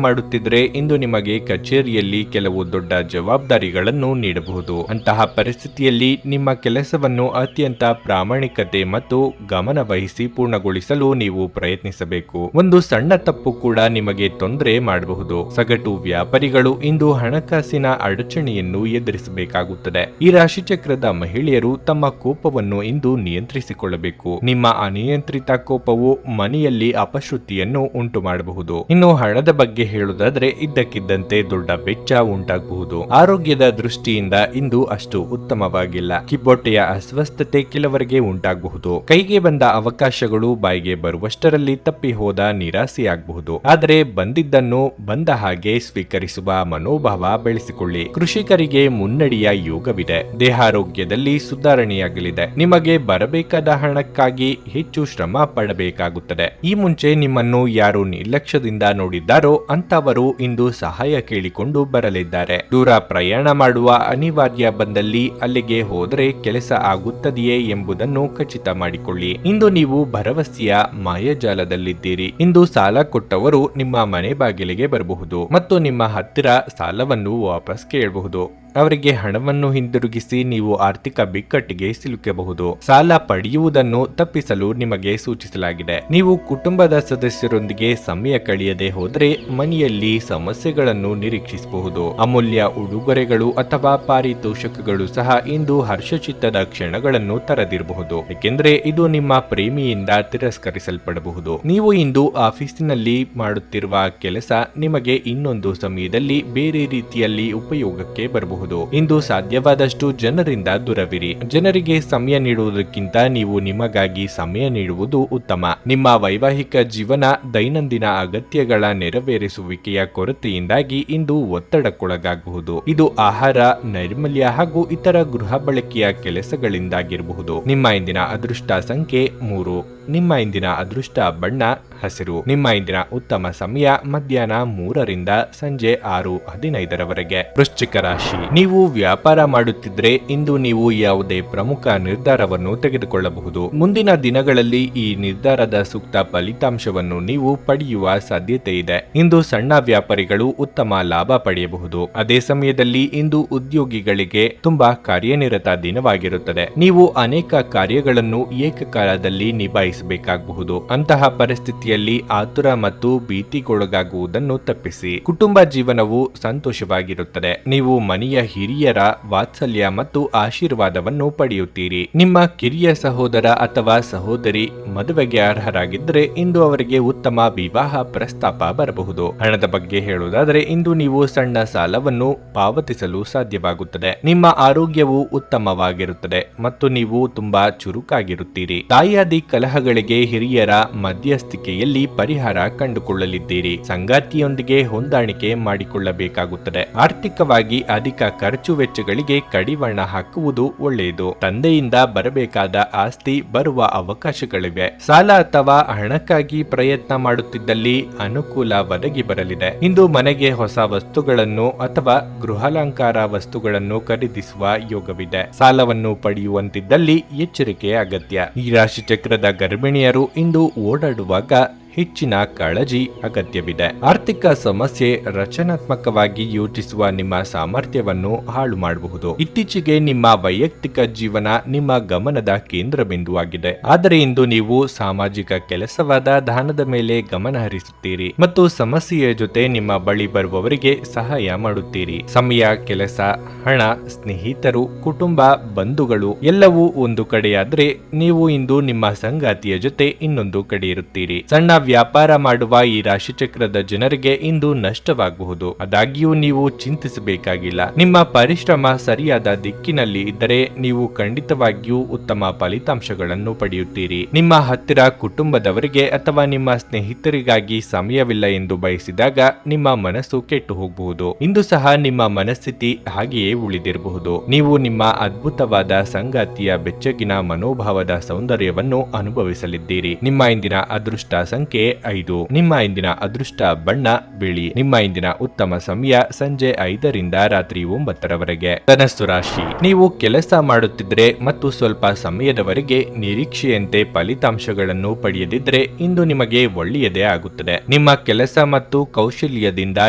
ಮಾಡುತ್ತಿದ್ರೆ ಇಂದು ನಿಮಗೆ ಕಚೇರಿಯಲ್ಲಿ ಕೆಲವು ದೊಡ್ಡ ಜವಾಬ್ದಾರಿಗಳನ್ನು ನೀಡಬಹುದು. ಅಂತಹ ಪರಿಸ್ಥಿತಿಯಲ್ಲಿ ನಿಮ್ಮ ಕೆಲಸವನ್ನು ಅತ್ಯಂತ ಪ್ರಾಮಾಣಿಕತೆ ಮತ್ತು ಗಮನ ವಹಿಸಿ ಪೂರ್ಣಗೊಳಿಸಲು ನೀವು ಪ್ರಯತ್ನಿಸಬೇಕು. ಒಂದು ಸಣ್ಣ ತಪ್ಪು ಕೂಡ ನಿಮಗೆ ತೊಂದರೆ ಮಾಡಬಹುದು. ಸಗಟು ವ್ಯಾಪಾರಿಗಳು ಇಂದು ಹಣಕಾಸಿನ ಅಡಚಣೆಯನ್ನು ಎದುರಿಸಬೇಕಾಗುತ್ತದೆ. ಈ ರಾಶಿಚಕ್ರದ ಮಹಿಳೆಯರು ತಮ್ಮ ಕೋಪವನ್ನು ಇಂದು ನಿಯಂತ್ರಿಸಿಕೊಳ್ಳಬೇಕು. ನಿಮ್ಮ ಅನಿಯಂತ್ರಿತ ಕೋಪವು ಮನೆಯಲ್ಲಿ ಅಪಶ್ರುತಿಯನ್ನು ಉಂಟು ಮಾಡಬಹುದು. ಇನ್ನು ಹಣದ ಬಗ್ಗೆ ಹೇಳುವುದಾದ್ರೆ ಇದ್ದಕ್ಕಿದ್ದಂತೆ ದೊಡ್ಡ ವೆಚ್ಚ ಉಂಟಾಗಬಹುದು. ಆರೋಗ್ಯದ ದೃಷ್ಟಿಯಿಂದ ಇಂದು ಅಷ್ಟು ಉತ್ತಮವಾಗಿಲ್ಲ. ಕಿಬ್ಬೊಟ್ಟೆಯ ಅಸ್ವಸ್ಥತೆ ಕೆಲವರಿಗೆ ಉಂಟಾಗಬಹುದು. ಕೈಗೆ ಬಂದ ಅವಕಾಶಗಳು ಬಾಯಿಗೆ ಬರುವಷ್ಟರಲ್ಲಿ ತಪ್ಪಿ ಹೋದ ನಿರಾಸೆಯಾಗಬಹುದು. ಆದರೆ ಬಂದಿದ್ದನ್ನು ಬಂದ ಹಾಗೆ ಸ್ವೀಕರಿಸುವ ಮನೋಭಾವ ಬೆಳೆಸಿಕೊಳ್ಳಿ. ಕೃಷಿಕರಿಗೆ ಮುನ್ನಡೆಯ ಯೋಗವಿದೆ. ದೇಹಾರೋಗ್ಯದಲ್ಲಿ ಸುಧಾರಣೆಯಾಗಲಿದೆ. ನಿಮಗೆ ಬರಬೇಕಾದ ಹಣಕ್ಕಾಗಿ ಹೆಚ್ಚು ಶ್ರಮ ಪಡಬೇಕಾಗುತ್ತದೆ. ಈ ಮುಂಚೆ ನಿಮ್ಮನ್ನು ಯಾರು ನಿರ್ಲಕ್ಷ್ಯದಿಂದ ನೋಡಿದ್ದಾರೋ ಅಂತವರು ಇಂದು ಸಹಾಯ ಕೇಳಿಕೊಂಡು ಬರಲಿದ್ದಾರೆ. ದೂರ ಪ್ರಯಾಣ ಮಾಡುವ ಅನಿವಾರ್ಯ ಬಂದಲ್ಲಿ ಅಲ್ಲಿಗೆ ಹೋದರೆ ಕೆಲಸ ಆಗುತ್ತದೆಯೇ ಎಂಬುದನ್ನು ಖಚಿತ ಮಾಡಿಕೊಳ್ಳಿ. ಇಂದು ನೀವು ಭರವಸೆಯ ಮಾಯಾಜಾಲದಲ್ಲಿದ್ದೀರಿ. ಇಂದು ಸಾಲ ಕೊಟ್ಟವರು ನಿಮ್ಮ ಮನೆ ಬಾಗಿಲಿಗೆ ಬರಬಹುದು ಮತ್ತು ನಿಮ್ಮ ಹತ್ತಿರ ಸಾಲವನ್ನು ವಾಪಸ್ ಕೇಳಬಹುದು. ಅವರಿಗೆ ಹಣವನ್ನು ಹಿಂದಿರುಗಿಸಿ ನೀವು ಆರ್ಥಿಕ ಬಿಕ್ಕಟ್ಟಿಗೆ ಸಿಲುಕಬಹುದು. ಸಾಲ ಪಡೆಯುವುದನ್ನು ತಪ್ಪಿಸಲು ನಿಮಗೆ ಸೂಚಿಸಲಾಗಿದೆ. ನೀವು ಕುಟುಂಬದ ಸದಸ್ಯರೊಂದಿಗೆ ಸಮಯ ಕಳೆಯದೆ ಹೋದರೆ ಮನೆಯಲ್ಲಿ ಸಮಸ್ಯೆಗಳನ್ನು ನಿರೀಕ್ಷಿಸಬಹುದು. ಅಮೂಲ್ಯ ಉಡುಗೊರೆಗಳು ಅಥವಾ ಪಾರಿತೋಷಕಗಳು ಸಹ ಇಂದು ಹರ್ಷಚಿತ್ತದ ಕ್ಷಣಗಳನ್ನು ತರದಿರಬಹುದು, ಏಕೆಂದರೆ ಇದು ನಿಮ್ಮ ಪ್ರೇಮಿಯಿಂದ ತಿರಸ್ಕರಿಸಲ್ಪಡಬಹುದು. ನೀವು ಇಂದು ಆಫೀಸಿನಲ್ಲಿ ಮಾಡುತ್ತಿರುವ ಕೆಲಸ ನಿಮಗೆ ಇನ್ನೊಂದು ಸಮಯದಲ್ಲಿ ಬೇರೆ ರೀತಿಯಲ್ಲಿ ಉಪಯೋಗಕ್ಕೆ ಬರಬಹುದು. ಇಂದು ಸಾಧ್ಯವಾದಷ್ಟು ಜನರಿಂದ ದೂರವಿರಿ. ಜನರಿಗೆ ಸಮಯ ನೀಡುವುದಕ್ಕಿಂತ ನೀವು ನಿಮಗಾಗಿ ಸಮಯ ನೀಡುವುದು ಉತ್ತಮ. ನಿಮ್ಮ ವೈವಾಹಿಕ ಜೀವನ ದೈನಂದಿನ ಅಗತ್ಯಗಳ ನೆರವೇರಿಸುವಿಕೆಯ ಕೊರತೆಯಿಂದಾಗಿ ಇಂದು ಒತ್ತಡಕ್ಕೊಳಗಾಗಬಹುದು. ಇದು ಆಹಾರ, ನೈರ್ಮಲ್ಯ ಹಾಗೂ ಇತರ ಗೃಹ ಬಳಕೆಯ ಕೆಲಸಗಳಿಂದಾಗಿರಬಹುದು. ನಿಮ್ಮ ಇಂದಿನ ಅದೃಷ್ಟ ಸಂಖ್ಯೆ 3. ನಿಮ್ಮ ಇಂದಿನ ಅದೃಷ್ಟ ಬಣ್ಣ ಹಸಿರು. ನಿಮ್ಮ ಇಂದಿನ ಉತ್ತಮ ಸಮಯ ಮಧ್ಯಾಹ್ನ 3ರಿಂದ ಸಂಜೆ 6:15ರವರೆಗೆ. ವೃಶ್ಚಿಕ ರಾಶಿ, ನೀವು ವ್ಯಾಪಾರ ಮಾಡುತ್ತಿದ್ರೆ ಇಂದು ನೀವು ಯಾವುದೇ ಪ್ರಮುಖ ನಿರ್ಧಾರವನ್ನು ತೆಗೆದುಕೊಳ್ಳಬಹುದು. ಮುಂದಿನ ದಿನಗಳಲ್ಲಿ ಈ ನಿರ್ಧಾರದ ಸೂಕ್ತ ಫಲಿತಾಂಶವನ್ನು ನೀವು ಪಡೆಯುವ ಸಾಧ್ಯತೆ ಇದೆ. ಇಂದು ಸಣ್ಣ ವ್ಯಾಪಾರಿಗಳು ಉತ್ತಮ ಲಾಭ ಪಡೆಯಬಹುದು. ಅದೇ ಸಮಯದಲ್ಲಿ ಇಂದು ಉದ್ಯೋಗಿಗಳಿಗೆ ತುಂಬಾ ಕಾರ್ಯನಿರತ ದಿನವಾಗಿರುತ್ತದೆ. ನೀವು ಅನೇಕ ಕಾರ್ಯಗಳನ್ನು ಏಕಕಾಲದಲ್ಲಿ ನಿಭಾಯಿಸಬೇಕಾಗಬಹುದು. ಅಂತಹ ಪರಿಸ್ಥಿತಿಯಲ್ಲಿ ಆತುರ ಮತ್ತು ಭೀತಿಗೊಳಗಾಗುವುದನ್ನು ತಪ್ಪಿಸಿ. ಕುಟುಂಬ ಜೀವನವು ಸಂತೋಷವಾಗಿರುತ್ತದೆ. ನೀವು ಮನೆಯ ಹಿರಿಯರ ವಾತ್ಸಲ್ಯ ಮತ್ತು ಆಶೀರ್ವಾದವನ್ನು ಪಡೆಯುತ್ತೀರಿ. ನಿಮ್ಮ ಕಿರಿಯ ಸಹೋದರ ಅಥವಾ ಸಹೋದರಿ ಮದುವೆಗೆ ಅರ್ಹರಾಗಿದ್ದರೆ ಇಂದು ಅವರಿಗೆ ಉತ್ತಮ ವಿವಾಹ ಪ್ರಸ್ತಾಪ ಬರಬಹುದು. ಹಣದ ಬಗ್ಗೆ ಹೇಳುವುದಾದರೆ ಇಂದು ನೀವು ಸಣ್ಣ ಸಾಲವನ್ನು ಪಾವತಿಸಲು ಸಾಧ್ಯವಾಗುತ್ತದೆ. ನಿಮ್ಮ ಆರೋಗ್ಯವು ಉತ್ತಮವಾಗಿರುತ್ತದೆ ಮತ್ತು ನೀವು ತುಂಬಾ ಚುರುಕಾಗಿರುತ್ತೀರಿ. ತಾಯಿಯಾದಿ ಕಲಹಗಳಿಗೆ ಹಿರಿಯರ ಮಧ್ಯಸ್ಥಿಕೆಯಲ್ಲಿ ಪರಿಹಾರ ಕಂಡುಕೊಳ್ಳಲಿದ್ದೀರಿ. ಸಂಗಾತಿಯೊಂದಿಗೆ ಹೊಂದಾಣಿಕೆ ಮಾಡಿಕೊಳ್ಳಬೇಕಾಗುತ್ತದೆ. ಆರ್ಥಿಕವಾಗಿ ಅಧಿಕ ಖರ್ಚು ವೆಚ್ಚಗಳಿಗೆ ಕಡಿವಾಣ ಹಾಕುವುದು ಒಳ್ಳೆಯದು. ತಂದೆಯಿಂದ ಬರಬೇಕಾದ ಆಸ್ತಿ ಬರುವ ಅವಕಾಶಗಳಿವೆ. ಸಾಲ ಅಥವಾ ಹಣಕ್ಕಾಗಿ ಪ್ರಯತ್ನ ಮಾಡುತ್ತಿದ್ದಲ್ಲಿ ಅನುಕೂಲ ಒದಗಿ ಬರಲಿದೆ. ಇಂದು ಮನೆಗೆ ಹೊಸ ವಸ್ತುಗಳನ್ನು ಅಥವಾ ಗೃಹಾಲಂಕಾರ ವಸ್ತುಗಳನ್ನು ಖರೀದಿಸುವ ಯೋಗವಿದೆ. ಸಾಲವನ್ನು ಪಡೆಯುವಂತಿದ್ದಲ್ಲಿ ಎಚ್ಚರಿಕೆ ಅಗತ್ಯ. ಈ ರಾಶಿ ಚಕ್ರದ ಗರ್ಭಿಣಿಯರು ಇಂದು ಓಡಾಡುವಾಗ ಹೆಚ್ಚಿನ ಕಾಳಜಿ ಅಗತ್ಯವಿದೆ. ಆರ್ಥಿಕ ಸಮಸ್ಯೆ ರಚನಾತ್ಮಕವಾಗಿ ಯೋಚಿಸುವ ನಿಮ್ಮ ಸಾಮರ್ಥ್ಯವನ್ನು ಹಾಳು ಮಾಡಬಹುದು. ಇತ್ತೀಚೆಗೆ ನಿಮ್ಮ ವೈಯಕ್ತಿಕ ಜೀವನ ನಿಮ್ಮ ಗಮನದ ಕೇಂದ್ರ ಬಿಂದುವಾಗಿದೆ. ಆದರೆ ಇಂದು ನೀವು ಸಾಮಾಜಿಕ ಕೆಲಸವಾದ ದಾನದ ಮೇಲೆ ಗಮನ ಹರಿಸುತ್ತೀರಿ ಮತ್ತು ಸಮಸ್ಯೆಯ ಜೊತೆ ನಿಮ್ಮ ಬಳಿ ಬರುವವರಿಗೆ ಸಹಾಯ ಮಾಡುತ್ತೀರಿ. ಸಮಯ, ಕೆಲಸ, ಹಣ, ಸ್ನೇಹಿತರು, ಕುಟುಂಬ, ಬಂಧುಗಳು ಎಲ್ಲವೂ ಒಂದು ಕಡೆಯಾದ್ರೆ ನೀವು ಇಂದು ನಿಮ್ಮ ಸಂಗಾತಿಯ ಜೊತೆ ಇನ್ನೊಂದು ಕಡೆ ಇರುತ್ತೀರಿ. ಸಣ್ಣ ವ್ಯಾಪಾರ ಮಾಡುವ ಈ ರಾಶಿಚಕ್ರದ ಜನರಿಗೆ ಇಂದು ನಷ್ಟವಾಗಬಹುದು. ಆದಾಗ್ಯೂ ನೀವು ಚಿಂತಿಸಬೇಕಾಗಿಲ್ಲ. ನಿಮ್ಮ ಪರಿಶ್ರಮ ಸರಿಯಾದ ದಿಕ್ಕಿನಲ್ಲಿ ಇದ್ದರೆ ನೀವು ಖಂಡಿತವಾಗಿಯೂ ಉತ್ತಮ ಫಲಿತಾಂಶಗಳನ್ನು ಪಡೆಯುತ್ತೀರಿ. ನಿಮ್ಮ ಹತ್ತಿರ ಕುಟುಂಬದವರಿಗೆ ಅಥವಾ ನಿಮ್ಮ ಸ್ನೇಹಿತರಿಗಾಗಿ ಸಮಯವಿಲ್ಲ ಎಂದು ಬಯಸಿದಾಗ ನಿಮ್ಮ ಮನಸ್ಸು ಕೆಟ್ಟು ಹೋಗಬಹುದು. ಇಂದು ಸಹ ನಿಮ್ಮ ಮನಸ್ಥಿತಿ ಹಾಗೆಯೇ ಉಳಿದಿರಬಹುದು. ನೀವು ನಿಮ್ಮ ಅದ್ಭುತವಾದ ಸಂಗಾತಿಯ ಬೆಚ್ಚಗಿನ ಮನೋಭಾವದ ಸೌಂದರ್ಯವನ್ನು ಅನುಭವಿಸಲಿದ್ದೀರಿ. ನಿಮ್ಮ ಇಂದಿನ ಅದೃಷ್ಟ ಸಂಖ್ಯೆ 5. ನಿಮ್ಮ ಇಂದಿನ ಅದೃಷ್ಟ ಬಣ್ಣ ಬಿಳಿ. ನಿಮ್ಮ ಇಂದಿನ ಉತ್ತಮ ಸಮಯ ಸಂಜೆ 5ರಿಂದ ರಾತ್ರಿ 9ರವರೆಗೆ. ಧನಸ್ಸು ರಾಶಿ, ನೀವು ಕೆಲಸ ಮಾಡುತ್ತಿದ್ರೆ ಮತ್ತು ಸ್ವಲ್ಪ ಸಮಯದವರೆಗೆ ನಿರೀಕ್ಷೆಯಂತೆ ಫಲಿತಾಂಶಗಳನ್ನು ಪಡೆಯದಿದ್ರೆ ಇಂದು ನಿಮಗೆ ಒಳ್ಳೆಯದೇ ಆಗುತ್ತದೆ. ನಿಮ್ಮ ಕೆಲಸ ಮತ್ತು ಕೌಶಲ್ಯದಿಂದ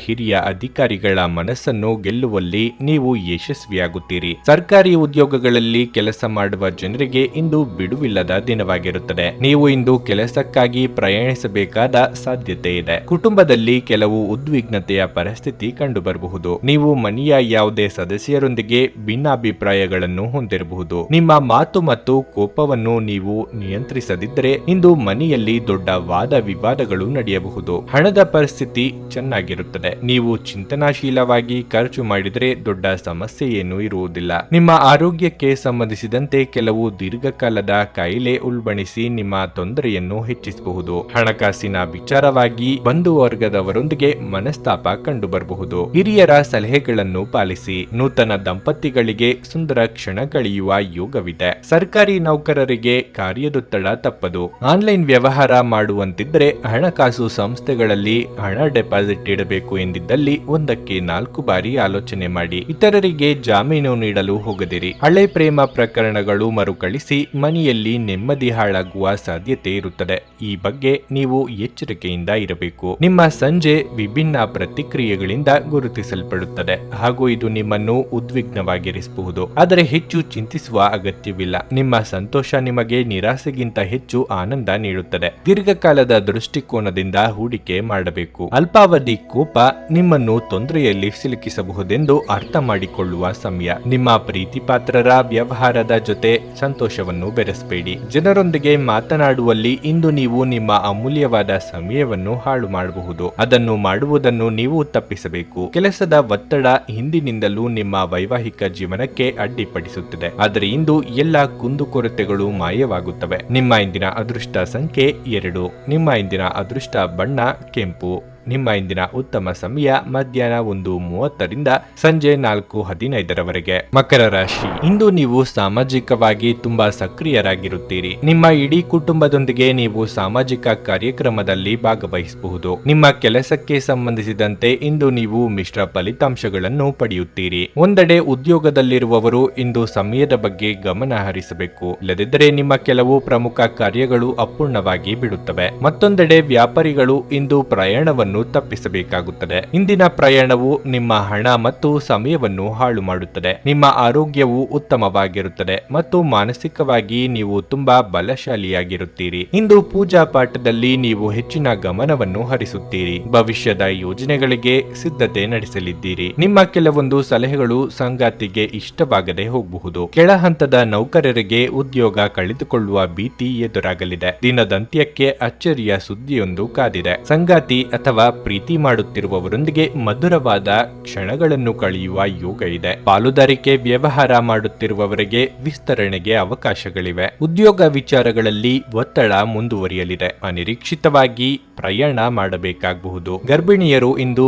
ಹಿರಿಯ ಅಧಿಕಾರಿಗಳ ಮನಸ್ಸನ್ನು ಗೆಲ್ಲುವಲ್ಲಿ ನೀವು ಯಶಸ್ವಿಯಾಗುತ್ತೀರಿ. ಸರ್ಕಾರಿ ಉದ್ಯೋಗಗಳಲ್ಲಿ ಕೆಲಸ ಮಾಡುವ ಜನರಿಗೆ ಇಂದು ಬಿಡುವಿಲ್ಲದ ದಿನವಾಗಿರುತ್ತದೆ. ನೀವು ಇಂದು ಕೆಲಸಕ್ಕಾಗಿ ಪ್ರಯಾಣಿಸಬೇಕಾದ ಸಾಧ್ಯತೆ ಇದೆ. ಕುಟುಂಬದಲ್ಲಿ ಕೆಲವು ಉದ್ವಿಗ್ನತೆಯ ಪರಿಸ್ಥಿತಿ ಕಂಡುಬರಬಹುದು. ನೀವು ಮನೆಯ ಯಾವುದೇ ಸದಸ್ಯರೊಂದಿಗೆ ಭಿನ್ನಾಭಿಪ್ರಾಯಗಳನ್ನು ಹೊಂದಿರಬಹುದು. ನಿಮ್ಮ ಮಾತು ಮತ್ತು ಕೋಪವನ್ನು ನೀವು ನಿಯಂತ್ರಿಸದಿದ್ದರೆ ಇಂದು ಮನೆಯಲ್ಲಿ ದೊಡ್ಡ ವಾದ ವಿವಾದಗಳು ನಡೆಯಬಹುದು. ಹಣದ ಪರಿಸ್ಥಿತಿ ಚೆನ್ನಾಗಿರುತ್ತದೆ. ನೀವು ಚಿಂತನಾಶೀಲವಾಗಿ ಖರ್ಚು ಮಾಡಿದರೆ ದೊಡ್ಡ ಸಮಸ್ಯೆ ಏನೂ ಇರುವುದಿಲ್ಲ. ನಿಮ್ಮ ಆರೋಗ್ಯಕ್ಕೆ ಸಂಬಂಧಿಸಿದಂತೆ ಕೆಲವು ದೀರ್ಘಕಾಲದ ಕಾಯಿಲೆ ಉಲ್ಬಣಿಸಿ ನಿಮ್ಮ ತೊಂದರೆಯನ್ನು ಹೆಚ್ಚಿಸಬಹುದು. ಹಣಕಾಸಿನ ವಿಚಾರವಾಗಿ ಬಂಧು ವರ್ಗದವರೊಂದಿಗೆ ಮನಸ್ತಾಪ ಕಂಡುಬರಬಹುದು. ಹಿರಿಯರ ಸಲಹೆಗಳನ್ನು ಪಾಲಿಸಿ. ನೂತನ ದಂಪತಿಗಳಿಗೆ ಸುಂದರ ಕ್ಷಣ ಕಳೆಯುವ ಯೋಗವಿದೆ. ಸರ್ಕಾರಿ ನೌಕರರಿಗೆ ಕಾರ್ಯದೊತ್ತಡ ತಪ್ಪದು. ಆನ್ಲೈನ್ ವ್ಯವಹಾರ ಮಾಡುವಂತಿದ್ರೆ ಹಣಕಾಸು ಸಂಸ್ಥೆಗಳಲ್ಲಿ ಹಣ ಡೆಪಾಸಿಟ್ ಇಡಬೇಕು ಎಂದಿದ್ದಲ್ಲಿ 1ಕ್ಕೆ 4 ಬಾರಿ ಆಲೋಚನೆ ಮಾಡಿ. ಇತರರಿಗೆ ಜಾಮೀನು ನೀಡಲು ಹೋಗದಿರಿ. ಹಳೆ ಪ್ರೇಮ ಪ್ರಕರಣಗಳು ಮರುಕಳಿಸಿ ಮನೆಯಲ್ಲಿ ನೆಮ್ಮದಿ ಹಾಳಾಗುವ ಸಾಧ್ಯತೆ ಇರುತ್ತದೆ. ಈ ಬಗ್ಗೆ ನೀವು ಎಚ್ಚರಿಕೆಯಿಂದ ಇರಬೇಕು. ನಿಮ್ಮ ಸಂಜೆ ವಿಭಿನ್ನ ಪ್ರತಿಕ್ರಿಯೆಗಳಿಂದ ಗುರುತಿಸಲ್ಪಡುತ್ತದೆ ಹಾಗೂ ಇದು ನಿಮ್ಮನ್ನು ಉದ್ವಿಗ್ನವಾಗಿರಿಸಬಹುದು. ಆದರೆ ಹೆಚ್ಚು ಚಿಂತಿಸುವ ಅಗತ್ಯವಿಲ್ಲ. ನಿಮ್ಮ ಸಂತೋಷ ನಿಮಗೆ ನಿರಾಸೆಗಿಂತ ಹೆಚ್ಚು ಆನಂದ ನೀಡುತ್ತದೆ. ದೀರ್ಘಕಾಲದ ದೃಷ್ಟಿಕೋನದಿಂದ ಹೂಡಿಕೆ ಮಾಡಬೇಕು. ಅಲ್ಪಾವಧಿ ಕೋಪ ನಿಮ್ಮನ್ನು ತೊಂದರೆಯಲ್ಲಿ ಸಿಲುಕಿಸಬಹುದೆಂದು ಅರ್ಥ ಮಾಡಿಕೊಳ್ಳುವ ಸಮಯ. ನಿಮ್ಮ ಪ್ರೀತಿ ಪಾತ್ರರ ವ್ಯವಹಾರದ ಜೊತೆ ಸಂತೋಷವನ್ನು ಬೆರೆಸಬೇಡಿ. ಜನರೊಂದಿಗೆ ಮಾತನಾಡುವಲ್ಲಿ ಇಂದು ನೀವು ನಿಮ್ಮ ಅಮೂಲ್ಯವಾದ ಸಮಯವನ್ನು ಹಾಳು ಮಾಡಬಹುದು. ಅದನ್ನು ಮಾಡುವುದನ್ನು ನೀವು ತಪ್ಪಿಸಬೇಕು. ಕೆಲಸದ ಒತ್ತಡ ಹಿಂದಿನಿಂದಲೂ ನಿಮ್ಮ ವೈವಾಹಿಕ ಜೀವನಕ್ಕೆ ಅಡ್ಡಿಪಡಿಸುತ್ತಿದೆ. ಆದರೆ ಇಂದು ಎಲ್ಲ ಕುಂದುಕೊರತೆಗಳು ಮಾಯವಾಗುತ್ತವೆ. ನಿಮ್ಮ ಇಂದಿನ ಅದೃಷ್ಟ ಸಂಖ್ಯೆ 2. ನಿಮ್ಮ ಇಂದಿನ ಅದೃಷ್ಟ ಬಣ್ಣ ಕೆಂಪು. ನಿಮ್ಮ ಇಂದಿನ ಉತ್ತಮ ಸಮಯ ಮಧ್ಯಾಹ್ನ 1:30ರಿಂದ ಸಂಜೆ 4:15ರವರೆಗೆ. ಮಕರ ರಾಶಿ, ಇಂದು ನೀವು ಸಾಮಾಜಿಕವಾಗಿ ತುಂಬಾ ಸಕ್ರಿಯರಾಗಿರುತ್ತೀರಿ. ನಿಮ್ಮ ಇಡೀ ಕುಟುಂಬದೊಂದಿಗೆ ನೀವು ಸಾಮಾಜಿಕ ಕಾರ್ಯಕ್ರಮದಲ್ಲಿ ಭಾಗವಹಿಸಬಹುದು. ನಿಮ್ಮ ಕೆಲಸಕ್ಕೆ ಸಂಬಂಧಿಸಿದಂತೆ ಇಂದು ನೀವು ಮಿಶ್ರ ಫಲಿತಾಂಶಗಳನ್ನು ಪಡೆಯುತ್ತೀರಿ. ಒಂದೆಡೆ ಉದ್ಯೋಗದಲ್ಲಿರುವವರು ಇಂದು ಸಮಯದ ಬಗ್ಗೆ ಗಮನ ಹರಿಸಬೇಕು. ಇಲ್ಲದಿದ್ದರೆ ನಿಮ್ಮ ಕೆಲವು ಪ್ರಮುಖ ಕಾರ್ಯಗಳು ಅಪೂರ್ಣವಾಗಿ ಬಿಡುತ್ತವೆ. ಮತ್ತೊಂದೆಡೆ ವ್ಯಾಪಾರಿಗಳು ಇಂದು ಪ್ರಯಾಣವನ್ನು ತಪ್ಪಿಸಬೇಕಾಗುತ್ತದೆ. ಇಂದಿನ ಪ್ರಯಾಣವು ನಿಮ್ಮ ಹಣ ಮತ್ತು ಸಮಯವನ್ನು ಹಾಳು ಮಾಡುತ್ತದೆ. ನಿಮ್ಮ ಆರೋಗ್ಯವು ಉತ್ತಮವಾಗಿರುತ್ತದೆ ಮತ್ತು ಮಾನಸಿಕವಾಗಿ ನೀವು ತುಂಬಾ ಬಲಶಾಲಿಯಾಗಿರುತ್ತೀರಿ. ಇಂದು ಪೂಜಾ ಪಾಠದಲ್ಲಿ ನೀವು ಹೆಚ್ಚಿನ ಗಮನವನ್ನು ಹರಿಸುತ್ತೀರಿ. ಭವಿಷ್ಯದ ಯೋಜನೆಗಳಿಗೆ ಸಿದ್ಧತೆ ನಡೆಸಲಿದ್ದೀರಿ. ನಿಮ್ಮ ಕೆಲವೊಂದು ಸಲಹೆಗಳು ಸಂಗಾತಿಗೆ ಇಷ್ಟವಾಗದೆ ಹೋಗಬಹುದು. ಕೆಳ ಹಂತದ ನೌಕರರಿಗೆ ಉದ್ಯೋಗ ಕಳೆದುಕೊಳ್ಳುವ ಭೀತಿ ಎದುರಾಗಲಿದೆ. ದಿನದಂತ್ಯಕ್ಕೆ ಅಚ್ಚರಿಯ ಸುದ್ದಿಯೊಂದು ಕಾದಿದೆ. ಸಂಗಾತಿ ಅಥವಾ ಪ್ರೀತಿ ಮಾಡುತ್ತಿರುವವರೊಂದಿಗೆ ಮಧುರವಾದ ಕ್ಷಣಗಳನ್ನು ಕಳೆಯುವ ಯೋಗ ಇದೆ. ಪಾಲುದಾರಿಕೆ ವ್ಯವಹಾರ ಮಾಡುತ್ತಿರುವವರಿಗೆ ವಿಸ್ತರಣೆಗೆ ಅವಕಾಶಗಳಿವೆ. ಉದ್ಯೋಗ ವಿಚಾರಗಳಲ್ಲಿ ಒತ್ತಡ ಮುಂದುವರಿಯಲಿದೆ. ಅನಿರೀಕ್ಷಿತವಾಗಿ ಪ್ರಯಾಣ ಮಾಡಬೇಕಾಗಬಹುದು. ಗರ್ಭಿಣಿಯರು ಇಂದು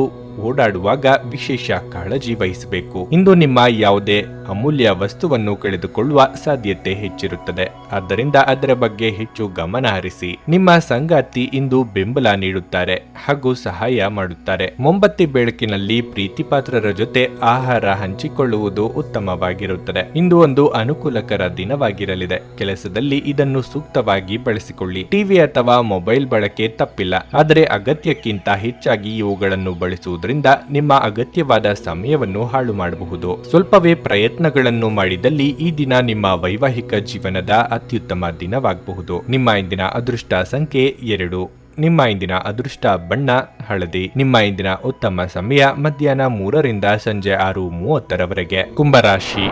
ಓಡಾಡುವಾಗ ವಿಶೇಷ ಕಾಳಜಿ ವಹಿಸಬೇಕು. ಇಂದು ನಿಮ್ಮ ಯಾವುದೇ ಅಮೂಲ್ಯ ವಸ್ತುವನ್ನು ಕಳೆದುಕೊಳ್ಳುವ ಸಾಧ್ಯತೆ ಹೆಚ್ಚಿರುತ್ತದೆ. ಆದ್ದರಿಂದ ಅದರ ಬಗ್ಗೆ ಹೆಚ್ಚು ಗಮನ ಹರಿಸಿ. ನಿಮ್ಮ ಸಂಗಾತಿ ಇಂದು ಬೆಂಬಲ ನೀಡುತ್ತಾರೆ ಹಾಗೂ ಸಹಾಯ ಮಾಡುತ್ತಾರೆ. ಮೊಂಬತ್ತಿ ಬೆಳಕಿನಲ್ಲಿ ಪ್ರೀತಿಪಾತ್ರರ ಜೊತೆ ಆಹಾರ ಹಂಚಿಕೊಳ್ಳುವುದು ಉತ್ತಮವಾಗಿರುತ್ತದೆ. ಇಂದು ಒಂದು ಅನುಕೂಲಕರ ದಿನವಾಗಿರಲಿದೆ. ಕೆಲಸದಲ್ಲಿ ಇದನ್ನು ಸೂಕ್ತವಾಗಿ ಬಳಸಿಕೊಳ್ಳಿ. ಟಿವಿ ಅಥವಾ ಮೊಬೈಲ್ ಬಳಕೆ ತಪ್ಪಿಲ್ಲ, ಆದರೆ ಅಗತ್ಯಕ್ಕಿಂತ ಹೆಚ್ಚಾಗಿ ಇವುಗಳನ್ನು ಬಳಸುವುದರಿಂದ ನಿಮ್ಮ ಅಗತ್ಯವಾದ ಸಮಯವನ್ನು ಹಾಳು ಮಾಡಬಹುದು. ಸ್ವಲ್ಪವೇ ಪ್ರಯತ್ನಗಳನ್ನು ಮಾಡಿದಲ್ಲಿ ಈ ದಿನ ನಿಮ್ಮ ವೈವಾಹಿಕ ಜೀವನದ ಅತ್ಯುತ್ತಮ ದಿನವಾಗಬಹುದು. ನಿಮ್ಮ ಇಂದಿನ ಅದೃಷ್ಟ ಸಂಖ್ಯೆ 2. ನಿಮ್ಮ ಇಂದಿನ ಅದೃಷ್ಟ ಬಣ್ಣ ಹಳದಿ. ನಿಮ್ಮ ಇಂದಿನ ಉತ್ತಮ ಸಮಯ ಮಧ್ಯಾಹ್ನ 3ರಿಂದ ಸಂಜೆ 6:30ರವರೆಗೆ. ಕುಂಭರಾಶಿ,